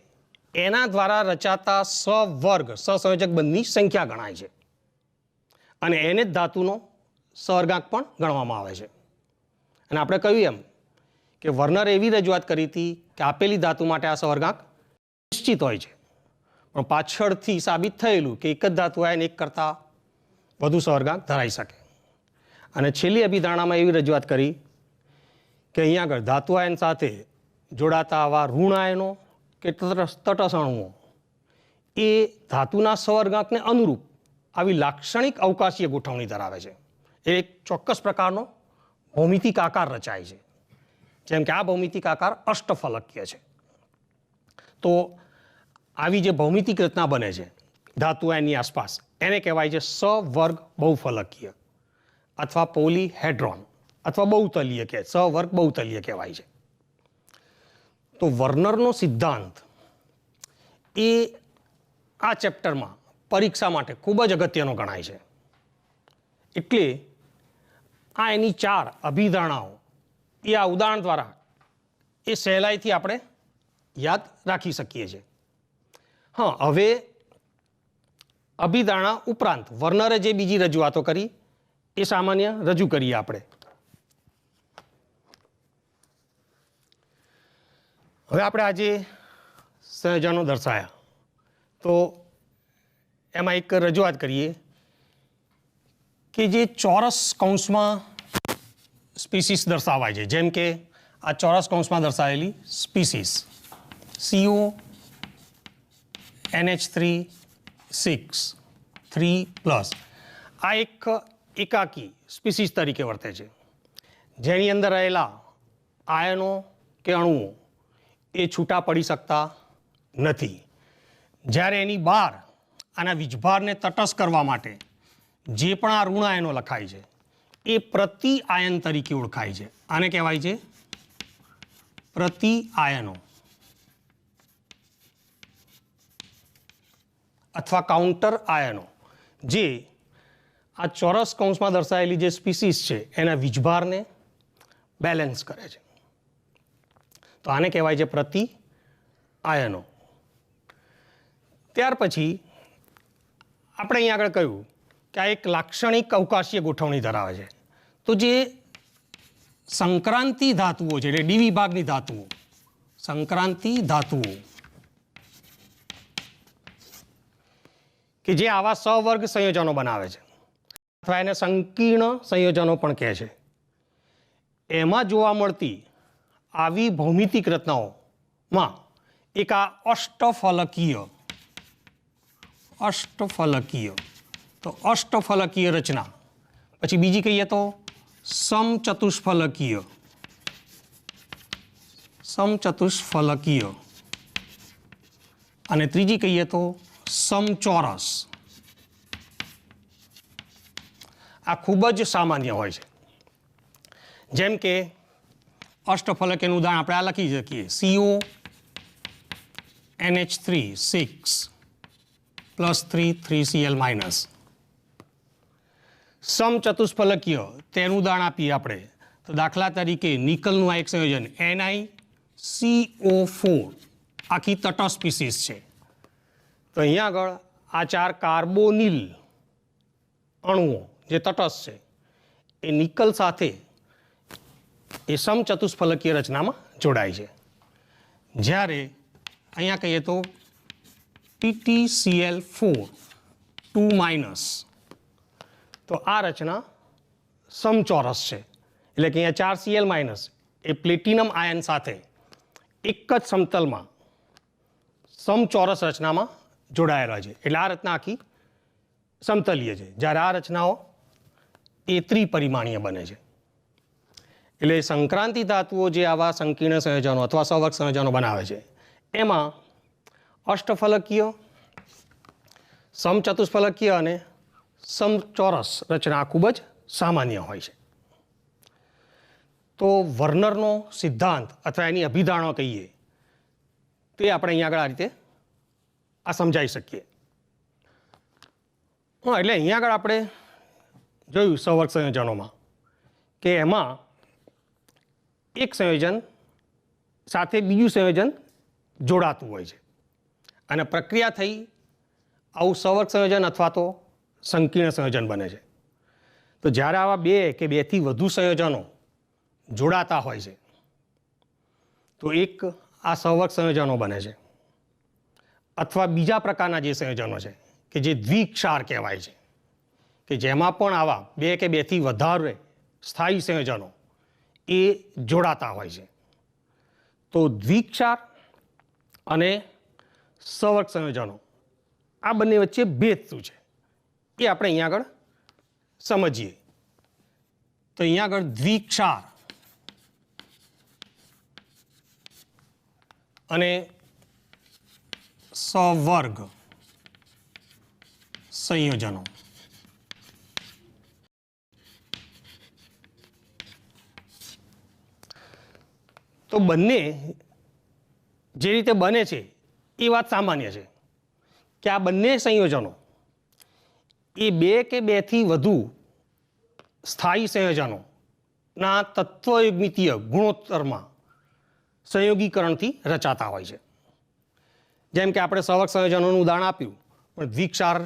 એના દ્વારા રચાતા સવર્ગ સહસંયોજક બંધની સંખ્યા ગણાય છે, અને એને જ ધાતુનો સહઅર્ગાંક પણ ગણવામાં આવે છે. અને આપણે કહ્યું એમ કે વર્નર એવી રજૂઆત કરી હતી કે આપેલી ધાતુ માટે આ સહઅર્ગાંક નિશ્ચિત હોય છે, પણ પાછળથી સાબિત થયેલું કે એક જ ધાતુ આયન એક કરતાં વધુ સહઅર્ગાંક ધરાઈ શકે. અને છેલ્લી અભિધારણામાં એવી રજૂઆત કરી કે અહીંયા આગળ ધાતુ આયન સાથે જોડાતા આવા ઋણ આયનો કે તટસ્થ અણુઓ એ ધાતુના સહઅર્ગાંકને અનુરૂપ આવી લાક્ષણિક અવકાશીય ગોઠવણી ધરાવે છે. એ એક ચોક્કસ પ્રકારનો ભૌમિતિક આકાર રચાય છે, જેમ કે આ ભૌમિતિક આકાર અષ્ટફલકીય છે. તો આવી જે ભૌમિતિક રચના બને છે ધાતુ આયનની આસપાસ એને કહેવાય છે સવર્ગ બહુફલકીય અથવા પોલીહેડ્રોન અથવા બહુતલીય કે સવર્ગ બહુતલીય કહેવાય છે. તો વર્નરનો સિદ્ધાંત એ આ ચેપ્ટરમાં પરીક્ષા માટે ખૂબ જ અગત્યનો ગણાય છે. એટલે આ એની 4 અભિધારણાઓ એ આ ઉદાહરણ દ્વારા એ સહેલાઈથી આપણે યાદ રાખી શકીએ છીએ. હા, હવે અભિધારણા ઉપરાંત વર્નરે જે બીજી રજૂઆતો કરી એ સામાન્ય રજૂ કરીએ આપણે. હવે આપણે આજે સંયોજનો દર્શાયા તો એમાં એક રજૂઆત કરીએ કે જે ચોરસ કૌંસમાં સ્પીસીસ દર્શાવાય છે, જેમ કે આ ચોરસ કૌંસમાં દર્શાવેલી સ્પીસીસ CO NH3 આ એક એકાકી સ્પીસીસ તરીકે વર્તે છે, જેની અંદર રહેલા આયનો કે અણુઓ એ છૂટા પડી શકતા નથી. જ્યારે એની બહાર આના વીજભારને તટસ્થ કરવા માટે જે પણ આ ઋણ આયનો લખાય છે એ પ્રતિ આયન તરીકે ઓળખાય છે. આને કહેવાય છે પ્રતિ આયનો અથવા કાઉન્ટર આયનો, જે આ ચોરસ કૌંસમાં દર્શાવેલી જે સ્પીસીસ છે એના વીજભારને બેલેન્સ કરે છે. તો આને કહેવાય છે પ્રતિ આયનો. ત્યાર પછી આપણે અહીં આગળ કહ્યું કે આ એક લાક્ષણિક અવકાશીય ગોઠવણી ધરાવે છે. તો જે સંક્રાંતિ ધાતુઓ છે એટલે ડી વિભાગની ધાતુઓ, સંક્રાંતિ ધાતુઓ કે જે આવા સવર્ગ સંયોજનો બનાવે છે અથવા એને સંકીર્ણ સંયોજનો પણ કહે છે, એમાં જોવા મળતી આવી ભૌમિતિક રચનાઓમાં એક આ અષ્ટફલકીય તો અષ્ટફલકીય રચના, પછી બીજી કહીએ તો સમચતુષ્ફલકીય અને ત્રીજી કહીએ તો સમચોરસ. આ ખૂબ જ સામાન્ય હોય છે. જેમ કે અષ્ટફલકીયનું ઉદાહરણ આપણે આ લખી શકીએ, CONH3 6 +3 3Cl-. સમચતુષ્ફલકીય તેનું ઉદાહરણ આપીએ આપણે તો દાખલા તરીકે નિકલનું આ એક સંયોજન NiCO4 આખી તટસ્થ સ્પીસીસ છે. તો અહીંયા આગળ આ 4 કાર્બોનિલ અણુઓ જે તટસ્થ છે એ નિકલ સાથે એ સમચતુષ્ફલકીય રચનામાં જોડાય છે. જ્યારે અહીંયા કહીએ તો PtCl4 2- તો આ રચના સમચોરસ છે. એટલે કે અહીંયા 4Cl- એ પ્લેટિનમ આયન સાથે એક જ સમતલમાં સમચોરસ રચનામાં જોડાયેલા છે. એટલે આ રચના આખી સમતલીય છે, જ્યારે આ રચનાઓ એ ત્રિપરિમાણીય બને છે. એટલે સંક્રાંતિ ધાતુઓ જે આવા સંકીર્ણ સંયોજનો અથવા સવર્ગ સંયોજનો બનાવે છે એમાં અષ્ટફલકીય, સમચતુષ્ફલકીય અને સમચોરસ રચના ખૂબ જ સામાન્ય હોય છે. તો વર્નરનો સિદ્ધાંત અથવા એની અભિધારણા કહીએ તે આપણે અહીંયા આગળ આ રીતે આ સમજાવી શકીએ. હા, એટલે અહીંયા આગળ આપણે જોયું સવર્ગ સંયોજનોમાં કે એમાં એક સંયોજન સાથે બીજું સંયોજન જોડાતું હોય છે અને પ્રક્રિયા થઈ આવું સવર્ગ સંયોજન અથવા તો સંકીર્ણ સંયોજન બને છે. તો જ્યારે આવા 2 કે 2થી વધુ સંયોજનો જોડાતા હોય છે તો એક આ સવર્ગ સંયોજનો બને છે, અથવા બીજા પ્રકારના જે સંયોજનો છે કે જે દ્વિક્ષાર કહેવાય છે, કે જેમાં પણ આવા 2 કે 2થી વધારે સ્થાયી સંયોજનો એ જોડાતા હોય છે. તો દ્વિક્ષાર અને સવર્ગ સંયોજનો આ બંને વચ્ચે ભેદ શું છે એ આપણે અહીંયા આગળ સમજીએ. તો અહીંયા આગળ દ્વિક્ષાર અને સવર્ગ સંયોજનો તો બંને જે રીતે બને છે એ વાત સામાન્ય છે કે આ બંને સંયોજનો એ 2 કે 2થી વધુ સ્થાયી સંયોજનોના તત્વયુગ્મિતીય ગુણોત્તરમાં સંયોગીકરણથી રચાતા હોય છે. જેમ કે આપણે સવર્ગ સંયોજનોનું ઉદાહરણ આપ્યું, પણ દ્વિક્ષાર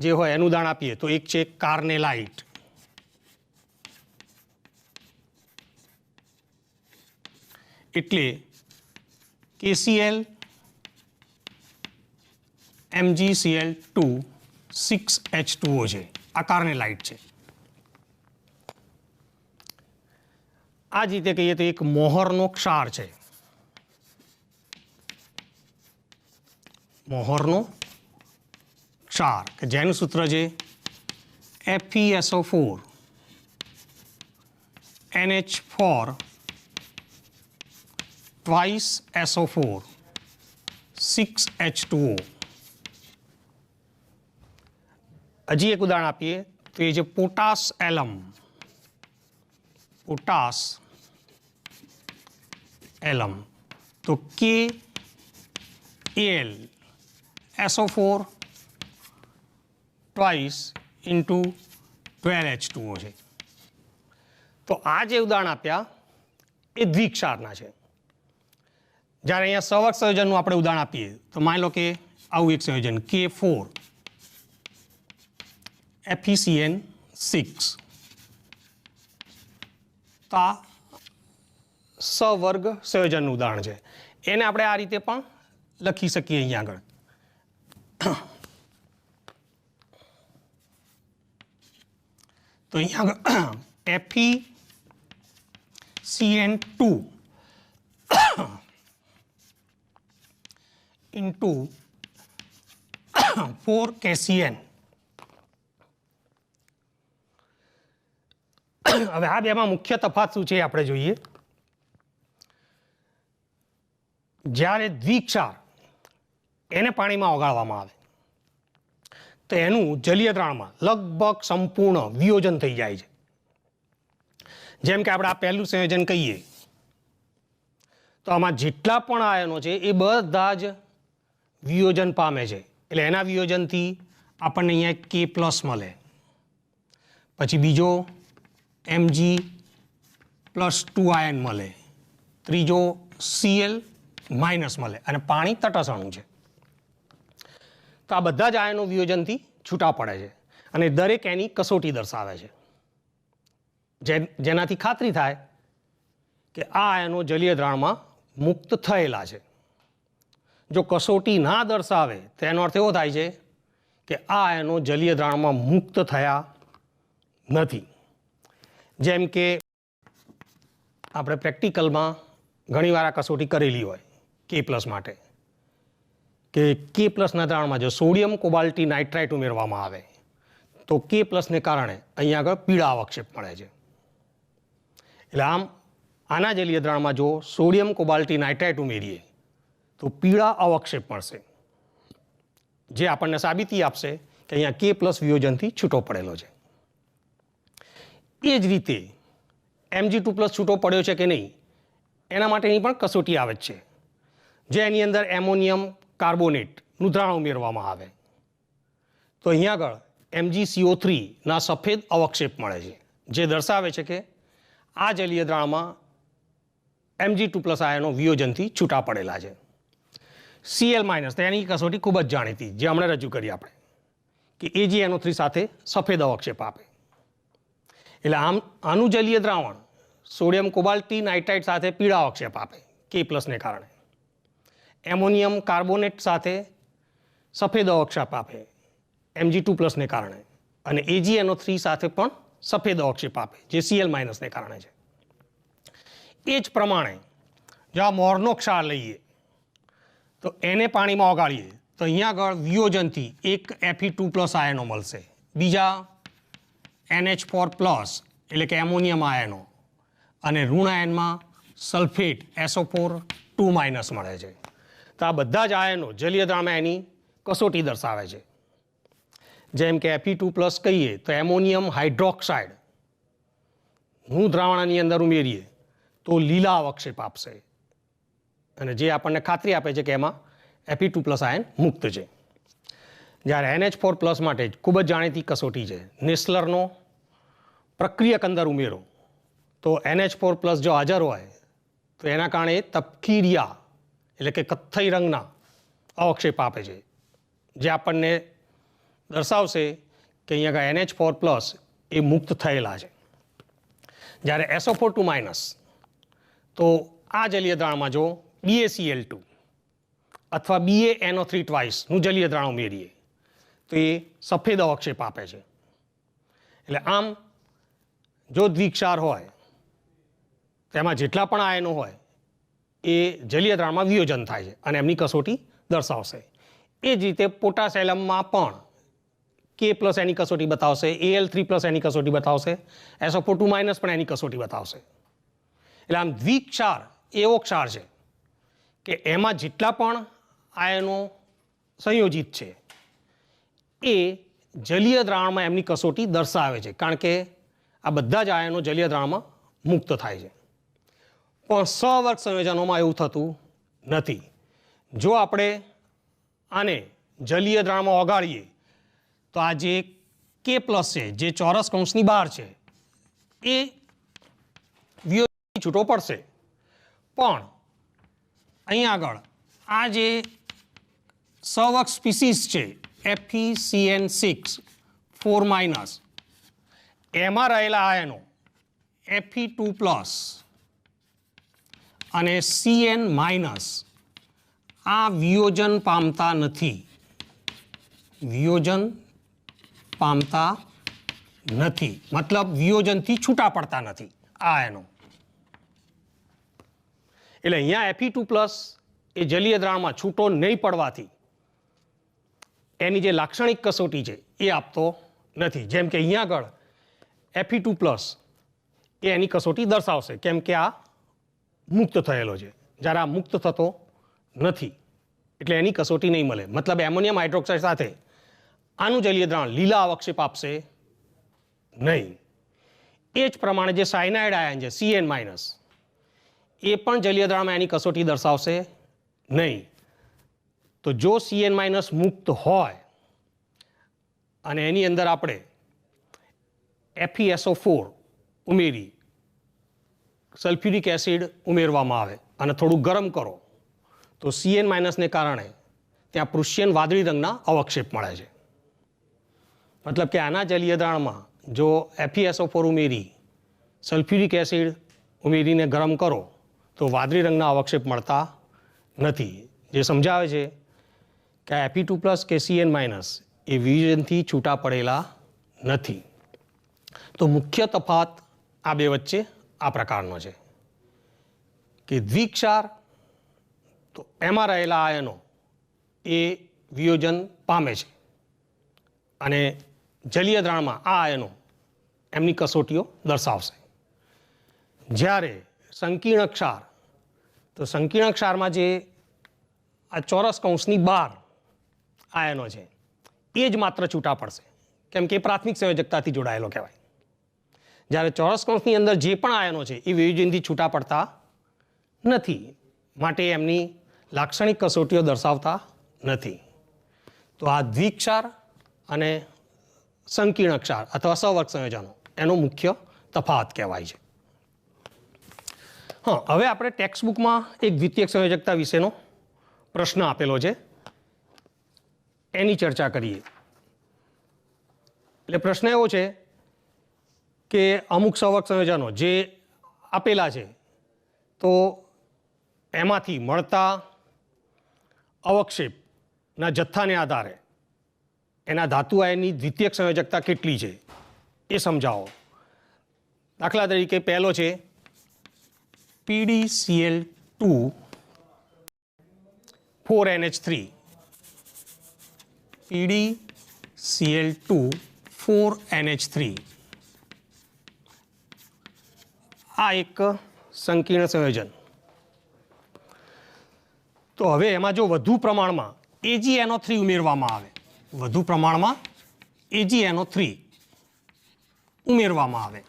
જે હોય એનું ઉદાહરણ આપીએ તો એક છે કાર્નેલાઇટ, એટલે KCl MgCl2 6H2O છે. આ કાર્નેલાઇટ છે. આ જ રીતે કહીએ તો એક મોહરનો ક્ષાર છે. મોહરનો ક્ષાર કે જેનું સૂત્ર છે FeSO4 NH4 twice SO4 6H2O. હજી એક ઉદાહરણ આપીએ તો એ છે પોટાસ એલમ, પોટાસ એલમ, તો KAl SO4 twice into 12H2O છે. તો આ જે ઉદાહરણ આપ્યા એ દ્વિક્ષારના છે. જ્યારે અહીંયા સવર્ગ સંયોજનનું આપણે ઉદાહરણ આપીએ તો માની લો કે આવું એક સંયોજન K4 FeCN6, તો આ સવર્ગ સંયોજનનું ઉદાહરણ છે. એને આપણે આ રીતે પણ લખી શકીએ અહીંયા આગળ. તો અહીંયા આગળ FeCN2 into 4KCN. હવે આ બેમાં મુખ્ય તફાત શું છે આપણે જોઈએ. જ્યારે દ્વિક્ષાર એને પાણીમાં ઓગાળવામાં આવે તો એનું જલીય દ્રાવણમાં લગભગ સંપૂર્ણ વિયોજન થઈ જાય છે. જેમ કે આપણે આ પહેલું સંયોજન કહીએ તો આમાં જેટલા પણ આયનો છે એ બધા જ વિયોજન પામે છે. એટલે એના વિયોજનથી આપણને અહીંયા K પ્લસ મળે, પછી બીજો Mg+2 આયન મળે, ત્રીજો Cl- મળે અને પાણી તટસ્થ અણુ છે. તો આ બધા જ આયનો વિયોજનથી છૂટા પડે છે અને દરેક એની કસોટી દર્શાવે છે, જેનાથી ખાતરી થાય કે આ આયનો જલીય દ્રાવણમાં મુક્ત થયેલા છે. જો કસોટી ના દર્શાવે તો એનો અર્થ એવો થાય છે કે આ આયનો જલીય દ્રાવણમાં મુક્ત થયા નથી. જેમ કે આપણે પ્રેક્ટિકલમાં ઘણીવાર આ કસોટી કરેલી હોય K પ્લસ માટે, કે K પ્લસના દ્રાવણમાં જો સોડિયમ કોબાલ્ટી નાઇટ્રાઇટ ઉમેરવામાં આવે તો K પ્લસને કારણે અહીંયા આગળ પીળા અવક્ષેપ મળે છે. એટલે આમ આના જલીય દ્રાવણમાં જો સોડિયમ કોબાલ્ટી નાઇટ્રાઇટ ઉમેરીએ તો પીળા અવક્ષેપ મળશે, જે આપણને સાબિતી આપશે કે અહીંયા K પ્લસ વિયોજનથી છૂટો પડેલો છે. એ જ રીતે Mg2+ છૂટો પડ્યો છે કે નહીં એના માટેની પણ કસોટી આવે છે, જે એની અંદર એમોનિયમ કાર્બોનેટનું દ્રાવણ ઉમેરવામાં આવે તો અહીંયા આગળ MgCO3 ના સફેદ અવક્ષેપ મળે છે, જે દર્શાવે છે કે આ જલીય દ્રાવણમાં Mg2+ આયનો વિયોજનથી છૂટા પડેલા છે. Cl- તેની કસોટી ખૂબ જ જાણીતી, જે હમણાં રજૂ કરી આપણે, કે AgNO3 સાથે સફેદ અવક્ષેપ આપે. એટલે આનું જલીય દ્રાવણ સોડિયમ કોબાલ્ટી નાઇટ્રાઇટ સાથે પીળા અવક્ષેપ આપે K પ્લસને કારણે, એમોનિયમ કાર્બોનેટ સાથે સફેદ અવક્ષેપ આપે Mg2+ને કારણે, અને AgNO3 સાથે પણ સફેદ અવક્ષેપ આપે જે Cl- ને કારણે છે. એ જ પ્રમાણે જો આ મોરનો ક્ષાર લઈએ તો એને પાણીમાં ઓગાળીએ તો અહીંયા આગળ વિયોજનથી એક Fe2+ આયનો મળશે, બીજા NH4+ એટલે કે એમોનિયમ આયનો, અને ઋણ આયનમાં સલ્ફેટ SO4 2- મળે છે. તો આ બધા જ આયનો જલીય દ્રાવણમાં એની કસોટી દર્શાવે છે. જેમ કે Fe2+ કહીએ તો એમોનિયમ હાઇડ્રોક્સાઇડ નું દ્રાવણની અંદર ઉમેરીએ તો લીલા અવક્ષેપ આપશે, અને જે આપણને ખાતરી આપે છે કે એમાં Fe2+ આયન મુક્ત છે. જ્યારે NH4+ માટે ખૂબ જ જાણીતી કસોટી છે નેસ્લરનો પ્રક્રિયક અંદર ઉમેરો, તો NH4+ જો હાજર હોય તો એના કારણે તપકીરિયા એટલે કે કથ્થઈ રંગના અવક્ષેપ આપે છે, જે આપણને દર્શાવશે કે અહીંયા NH4+ એ મુક્ત થયેલા છે. જ્યારે SO4 2- તો આ જલીય દ્રાવણમાં જો BaCl2 અથવા BaNO3 નું જલીય દ્રાવણ ઉમેરીએ તો એ સફેદ અવક્ષેપ આપે છે. એટલે આમ જો દ્વિક્ષાર હોય તેમાં જેટલા પણ આયનો હોય એ જલીય દ્રાવણમાં વિયોજન થાય છે અને એમની કસોટી દર્શાવશે. એ જ રીતે પોટાશિયમમાં પણ K પ્લસ એની કસોટી બતાવશે, Al3+ એની કસોટી બતાવશે, SO4 2- પણ એની કસોટી બતાવશે. એટલે આમ દ્વિક્ષાર એવો ક્ષાર છે કે એમાં જેટલા પણ આયનો સંયોજિત છે એ જલીય દ્રાવણમાં એમની કસોટી દર્શાવે છે, કારણ કે આ બધા જ આયનો જલીય દ્રાવણમાં મુક્ત થાય છે. પણ સહવર્ગ સંયોજનોમાં એવું થતું નથી. જો આપણે આને જલીય દ્રાવણમાં ઓગાળીએ તો આ જે K પ્લસ છે, જે ચોરસ કૌંસની બહાર છે, એ વિયોજન છૂટો પડશે. પણ અહીં આગળ આ જે સહવર્ગ સ્પીસીસ છે FeCN6 4- એમાં રહેલા આયનો Fe2+ અને Cn- આ વિયોજન પામતા નથી, મતલબ વિયોજનથી છૂટા પડતા નથી આ આયનો. એટલે અહીંયા Fe2+ એ જલીય દ્રાવણમાં છૂટો નહીં પડવાથી એની જે લાક્ષણિક કસોટી છે એ આપતો નથી. જેમ કે અહીંયા આગળ Fe2+ એ એની કસોટી દર્શાવશે, કેમ કે આ મુક્ત થયેલો છે, જ્યારે આ મુક્ત થતો નથી એટલે એની કસોટી નહીં મળે. મતલબ એમોનિયમ હાઇડ્રોક્સાઇડ સાથે આનું જલીય દ્રાવણ લીલા અવક્ષેપ આપશે નહીં. એ જ પ્રમાણે જે સાયનાઇડ આયન છે Cn માઇનસ, એ પણ જલીય દ્રાવણમાં એની કસોટી દર્શાવશે નહીં. તો જો Cn માઇનસ મુક્ત હોય અને એની અંદર આપણે FeSO4 ઉમેરી સલ્ફ્યુરિક એસિડ ઉમેરવામાં આવે અને થોડું ગરમ કરો તો Cn માઇનસને કારણે ત્યાં પૃષ્યન વાદળી રંગના અવક્ષેપ મળે છે. મતલબ કે આના જલીય દ્રાવણમાં જો FeSO4 ઉમેરી સલ્ફ્યુરિક એસિડ ઉમેરીને ગરમ કરો તો વાદળી રંગના અવક્ષેપ મળતા નથી, જે સમજાવે છે કે Fe2+ કે Cn માઇનસ એ વિયોજનથી છૂટા પડેલા નથી. તો મુખ્ય તફાત આ બે વચ્ચે આ પ્રકારનો છે કે દ્વિક્ષાર તો એમાં રહેલા આયનો એ વિયોજન પામે છે અને જલીય દ્રાવણમાં આ આયનો એમની કસોટીઓ દર્શાવશે. જ્યારે સંકીર્ણ ક્ષાર, તો સંકીર્ણ ક્ષારમાં જે આ ચોરસ કૌંસની બહાર આયનો છે એ જ માત્ર છૂટા પડશે, કેમ કે પ્રાથમિક સંયોજકતાથી જોડાયેલો કહેવાય. જ્યારે ચોરસ કૌંસની અંદર જે પણ આયનો છે એ વિયોજનથી છૂટા પડતા નથી, માટે એમની લાક્ષણિક કસોટીઓ દર્શાવતા નથી. તો આ દ્વિક્ષાર અને સંકીર્ણ ક્ષાર અથવા સવર્ગ સંયોજનો એનો મુખ્ય તફાવત કહેવાય છે. હા, હવે આપણે ટેક્સ્ટ બુકમાં એક દ્વિતીયક સંયોજકતા વિશેનો પ્રશ્ન આપેલો છે, એની ચર્ચા કરીએ. એટલે પ્રશ્ન એવો છે કે અમુક સવર્ગ સંયોજનો જે આપેલા છે તો એમાંથી મળતા અવક્ષેપના જથ્થાને આધારે એના ધાતુ આયનની દ્વિતીયક સંયોજકતા કેટલી છે એ સમજાવો. દાખલા તરીકે પહેલો છે PdCl2 4NH3, PdCl2 4NH3 આ એક સંકીર્ણ સંયોજન. તો હવે એમાં જો વધુ પ્રમાણમાં AgNO3 ઉમેરવામાં આવે, વધુ પ્રમાણમાં AgNO3 ઉમેરવામાં આવે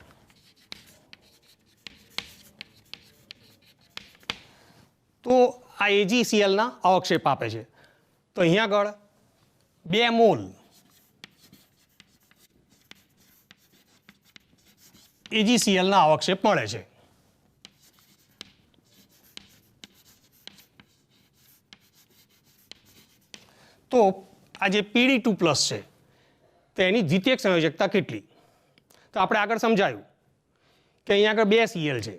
તો આ AgClના અવક્ષેપ આપે છે. તો અહીંયા આગળ 2 મોલ AgClના અવક્ષેપ મળે છે. તો આ જે Pd2+ છે તો એની દ્વિતીયક સંયોજકતા કેટલી? તો આપણે આગળ સમજાયું કે અહીંયા આગળ 2 Cl છે,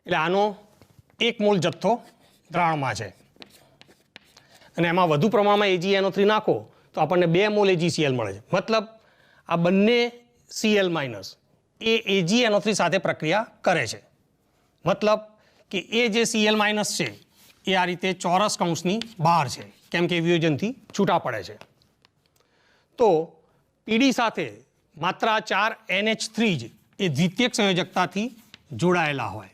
એટલે આનો 1 મોલ જથ્થો દ્રાવણમાં છે અને એમાં વધુ પ્રમાણમાં AgNO3 નાખો તો આપણને 2 મોલ AgCl મળે છે. મતલબ આ બંને Cl માઇનસ એ AgNO3 સાથે પ્રક્રિયા કરે છે. મતલબ કે એ જે Cl માઇનસ છે એ આ રીતે ચોરસ કૌંસની બહાર છે, કેમ કે વિયોજનથી છૂટા પડે છે. તો Pd સાથે માત્ર આ 4 NH3 જ એ દ્વિતીયક સંયોજકતાથી જોડાયેલા હોય.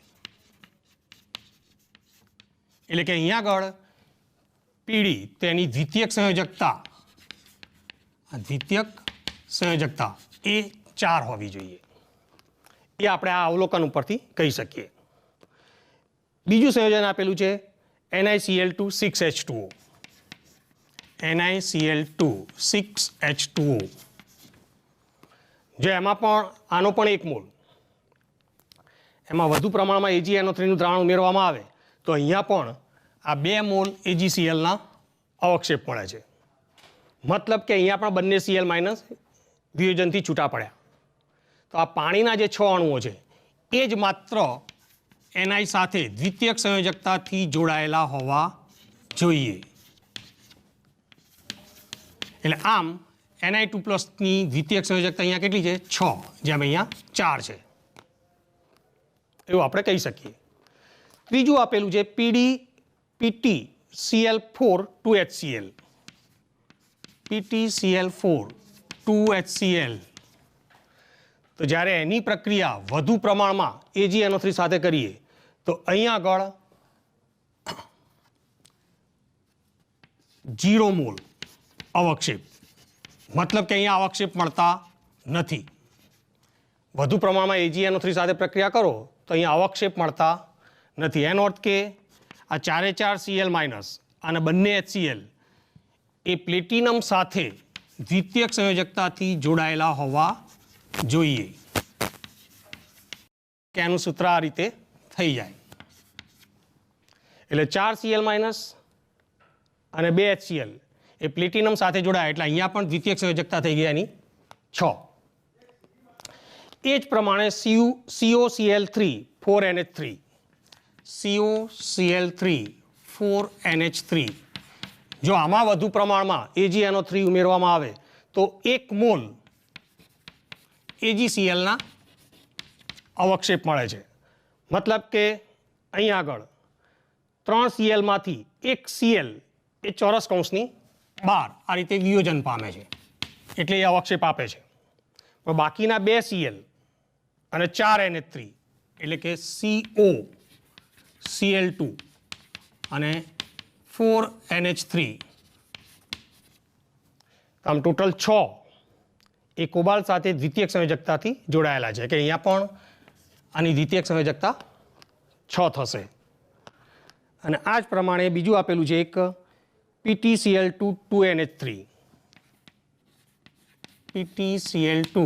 એટલે કે અહીંયા આગળ Pd તેની દ્વિતીયક સંયોજકતા એ 4 હોવી જોઈએ. એ આપણે આ અવલોકન ઉપરથી કહી શકીએ. બીજું સંયોજન આપેલું છે NiCl2 6H2O, NiCl2 6H2O, જો એમાં પણ આનો પણ 1 મોલ, એમાં વધુ પ્રમાણમાં AgNO3નું દ્રાવણ ઉમેરવામાં આવે તો અહીંયા પણ આ 2 મોલ AgClના અવક્ષેપ મળે છે. મતલબ કે અહીંયા પણ બંને Cl માઇનસ વિયોજનથી છૂટા પડ્યા. તો આ પાણીના જે 6 અણુઓ છે એ જ માત્ર Ni સાથે દ્વિતીયક સંયોજકતાથી જોડાયેલા હોવા જોઈએ. એટલે આમ Ni2+ની દ્વિતીયક સંયોજકતા અહીંયા કેટલી છે? 6, જેમ અહીંયા 4 છે, એવું આપણે કહી શકીએ. ત્રીજું આપેલું છે PtCl4 2HCl, PtCl4 2HCl. તો જ્યારે એની પ્રક્રિયા વધુ પ્રમાણમાં AgNO3 સાથે કરીએ તો અહીંયા આગળ 0 મોલ અવક્ષેપ, મતલબ કે અહીંયા અવક્ષેપ મળતા નથી. વધુ પ્રમાણમાં AgNO3 સાથે પ્રક્રિયા કરો તો અહીંયા અવક્ષેપ મળતા નથી. એનો અર્થ કે આ 4 Cl માઇનસ અને બંને HCl એ પ્લેટિનમ સાથે દ્વિતીયક સંયોજકતાથી જોડાયેલા હોવા જોઈએ કે આનું સૂત્ર આ રીતે થઈ જાય. એટલે 4 Cl માઇનસ અને 2 HCl એ પ્લેટિનમ સાથે જોડાયા એટલે અહીંયા પણ દ્વિતીયક સંયોજકતા થઈ ગઈ એની 6. એ જ પ્રમાણે COCl3 4NH3 COCl3 4NH3 જો આમાં વધુ પ્રમાણમાં AgNO3 ઉમેરવામાં આવે તો 1 મોલ AgClના અવક્ષેપ મળે છે. મતલબ કે અહીં આગળ 3 Clમાંથી 1 Cl એ ચોરસ કૌંસની બહાર આ રીતે વિયોજન પામે છે એટલે એ અવક્ષેપ આપે છે. પણ બાકીના 2 Cl અને 4 NH3 એટલે કે COCl2 અને 4 NH3 આમ ટોટલ 6 એ કોબાલ્ટ સાથે દ્વિતીયક સંયોજકતાથી જોડાયેલા છે કે અહીંયા પણ આની દ્વિતીયક સંયોજકતા 6 થશે. અને આ જ પ્રમાણે બીજું આપેલું છે એક PTCl2 2NH3 PTCl2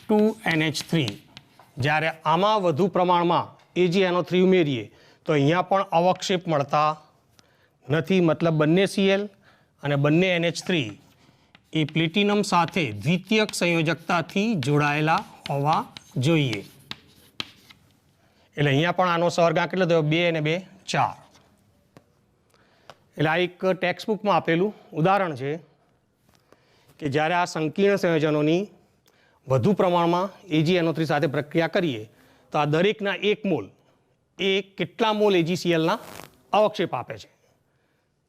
2NH3 જ્યારે આમાં વધુ પ્રમાણમાં AgNO3 ઉમેરીએ તો અહીંયા પણ અવક્ષેપ મળતા નથી. મતલબ બંને Cl અને બંને NH3 એ પ્લેટિનમ સાથે દ્વિતીયક સંયોજકતાથી જોડાયેલા હોવા જોઈએ. એટલે અહીંયા પણ આનો સહગુણાંક કેટલો થયો 2 અને 2 4. એટલે આ એક ટેક્સ્ટબુકમાં આપેલું ઉદાહરણ છે કે જ્યારે આ સંકીર્ણ સંયોજનોની વધુ પ્રમાણમાં AgNO3 સાથે પ્રક્રિયા કરીએ તો આ દરેકના 1 મોલ એ કેટલા મોલ AgClના અવક્ષેપ આપે છે.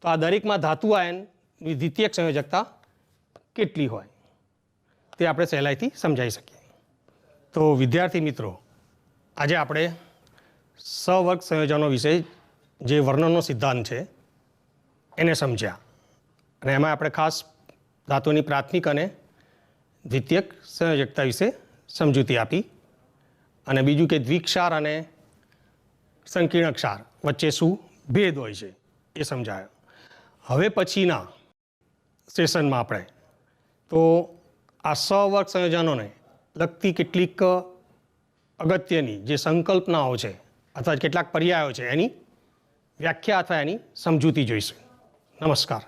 તો આ દરેકમાં ધાતુ આયનની દ્વિતીયક સંયોજકતા કેટલી હોય તે આપણે સહેલાઈથી સમજાવી શકીએ. તો વિદ્યાર્થી મિત્રો, આજે આપણે સહવર્ગ સંયોજનો વિશે જે વર્ણનનો સિદ્ધાંત છે એને સમજ્યા અને એમાં આપણે ખાસ ધાતુની પ્રાથમિક અને દ્વિતીયક સંયોજકતા વિશે સમજૂતી આપી અને બીજું કે દ્વિક્ષાર અને સંકીર્ણ ક્ષાર વચ્ચે શું ભેદ હોય છે એ સમજાયો. હવે પછીના સેશનમાં આપણે તો આ સહવર્ગ સંયોજનોને લગતી કેટલીક અગત્યની જે સંકલ્પનાઓ છે અથવા કેટલાક પર્યાયો છે એની વ્યાખ્યા અથવા એની સમજૂતી જોઈશું. નમસ્કાર.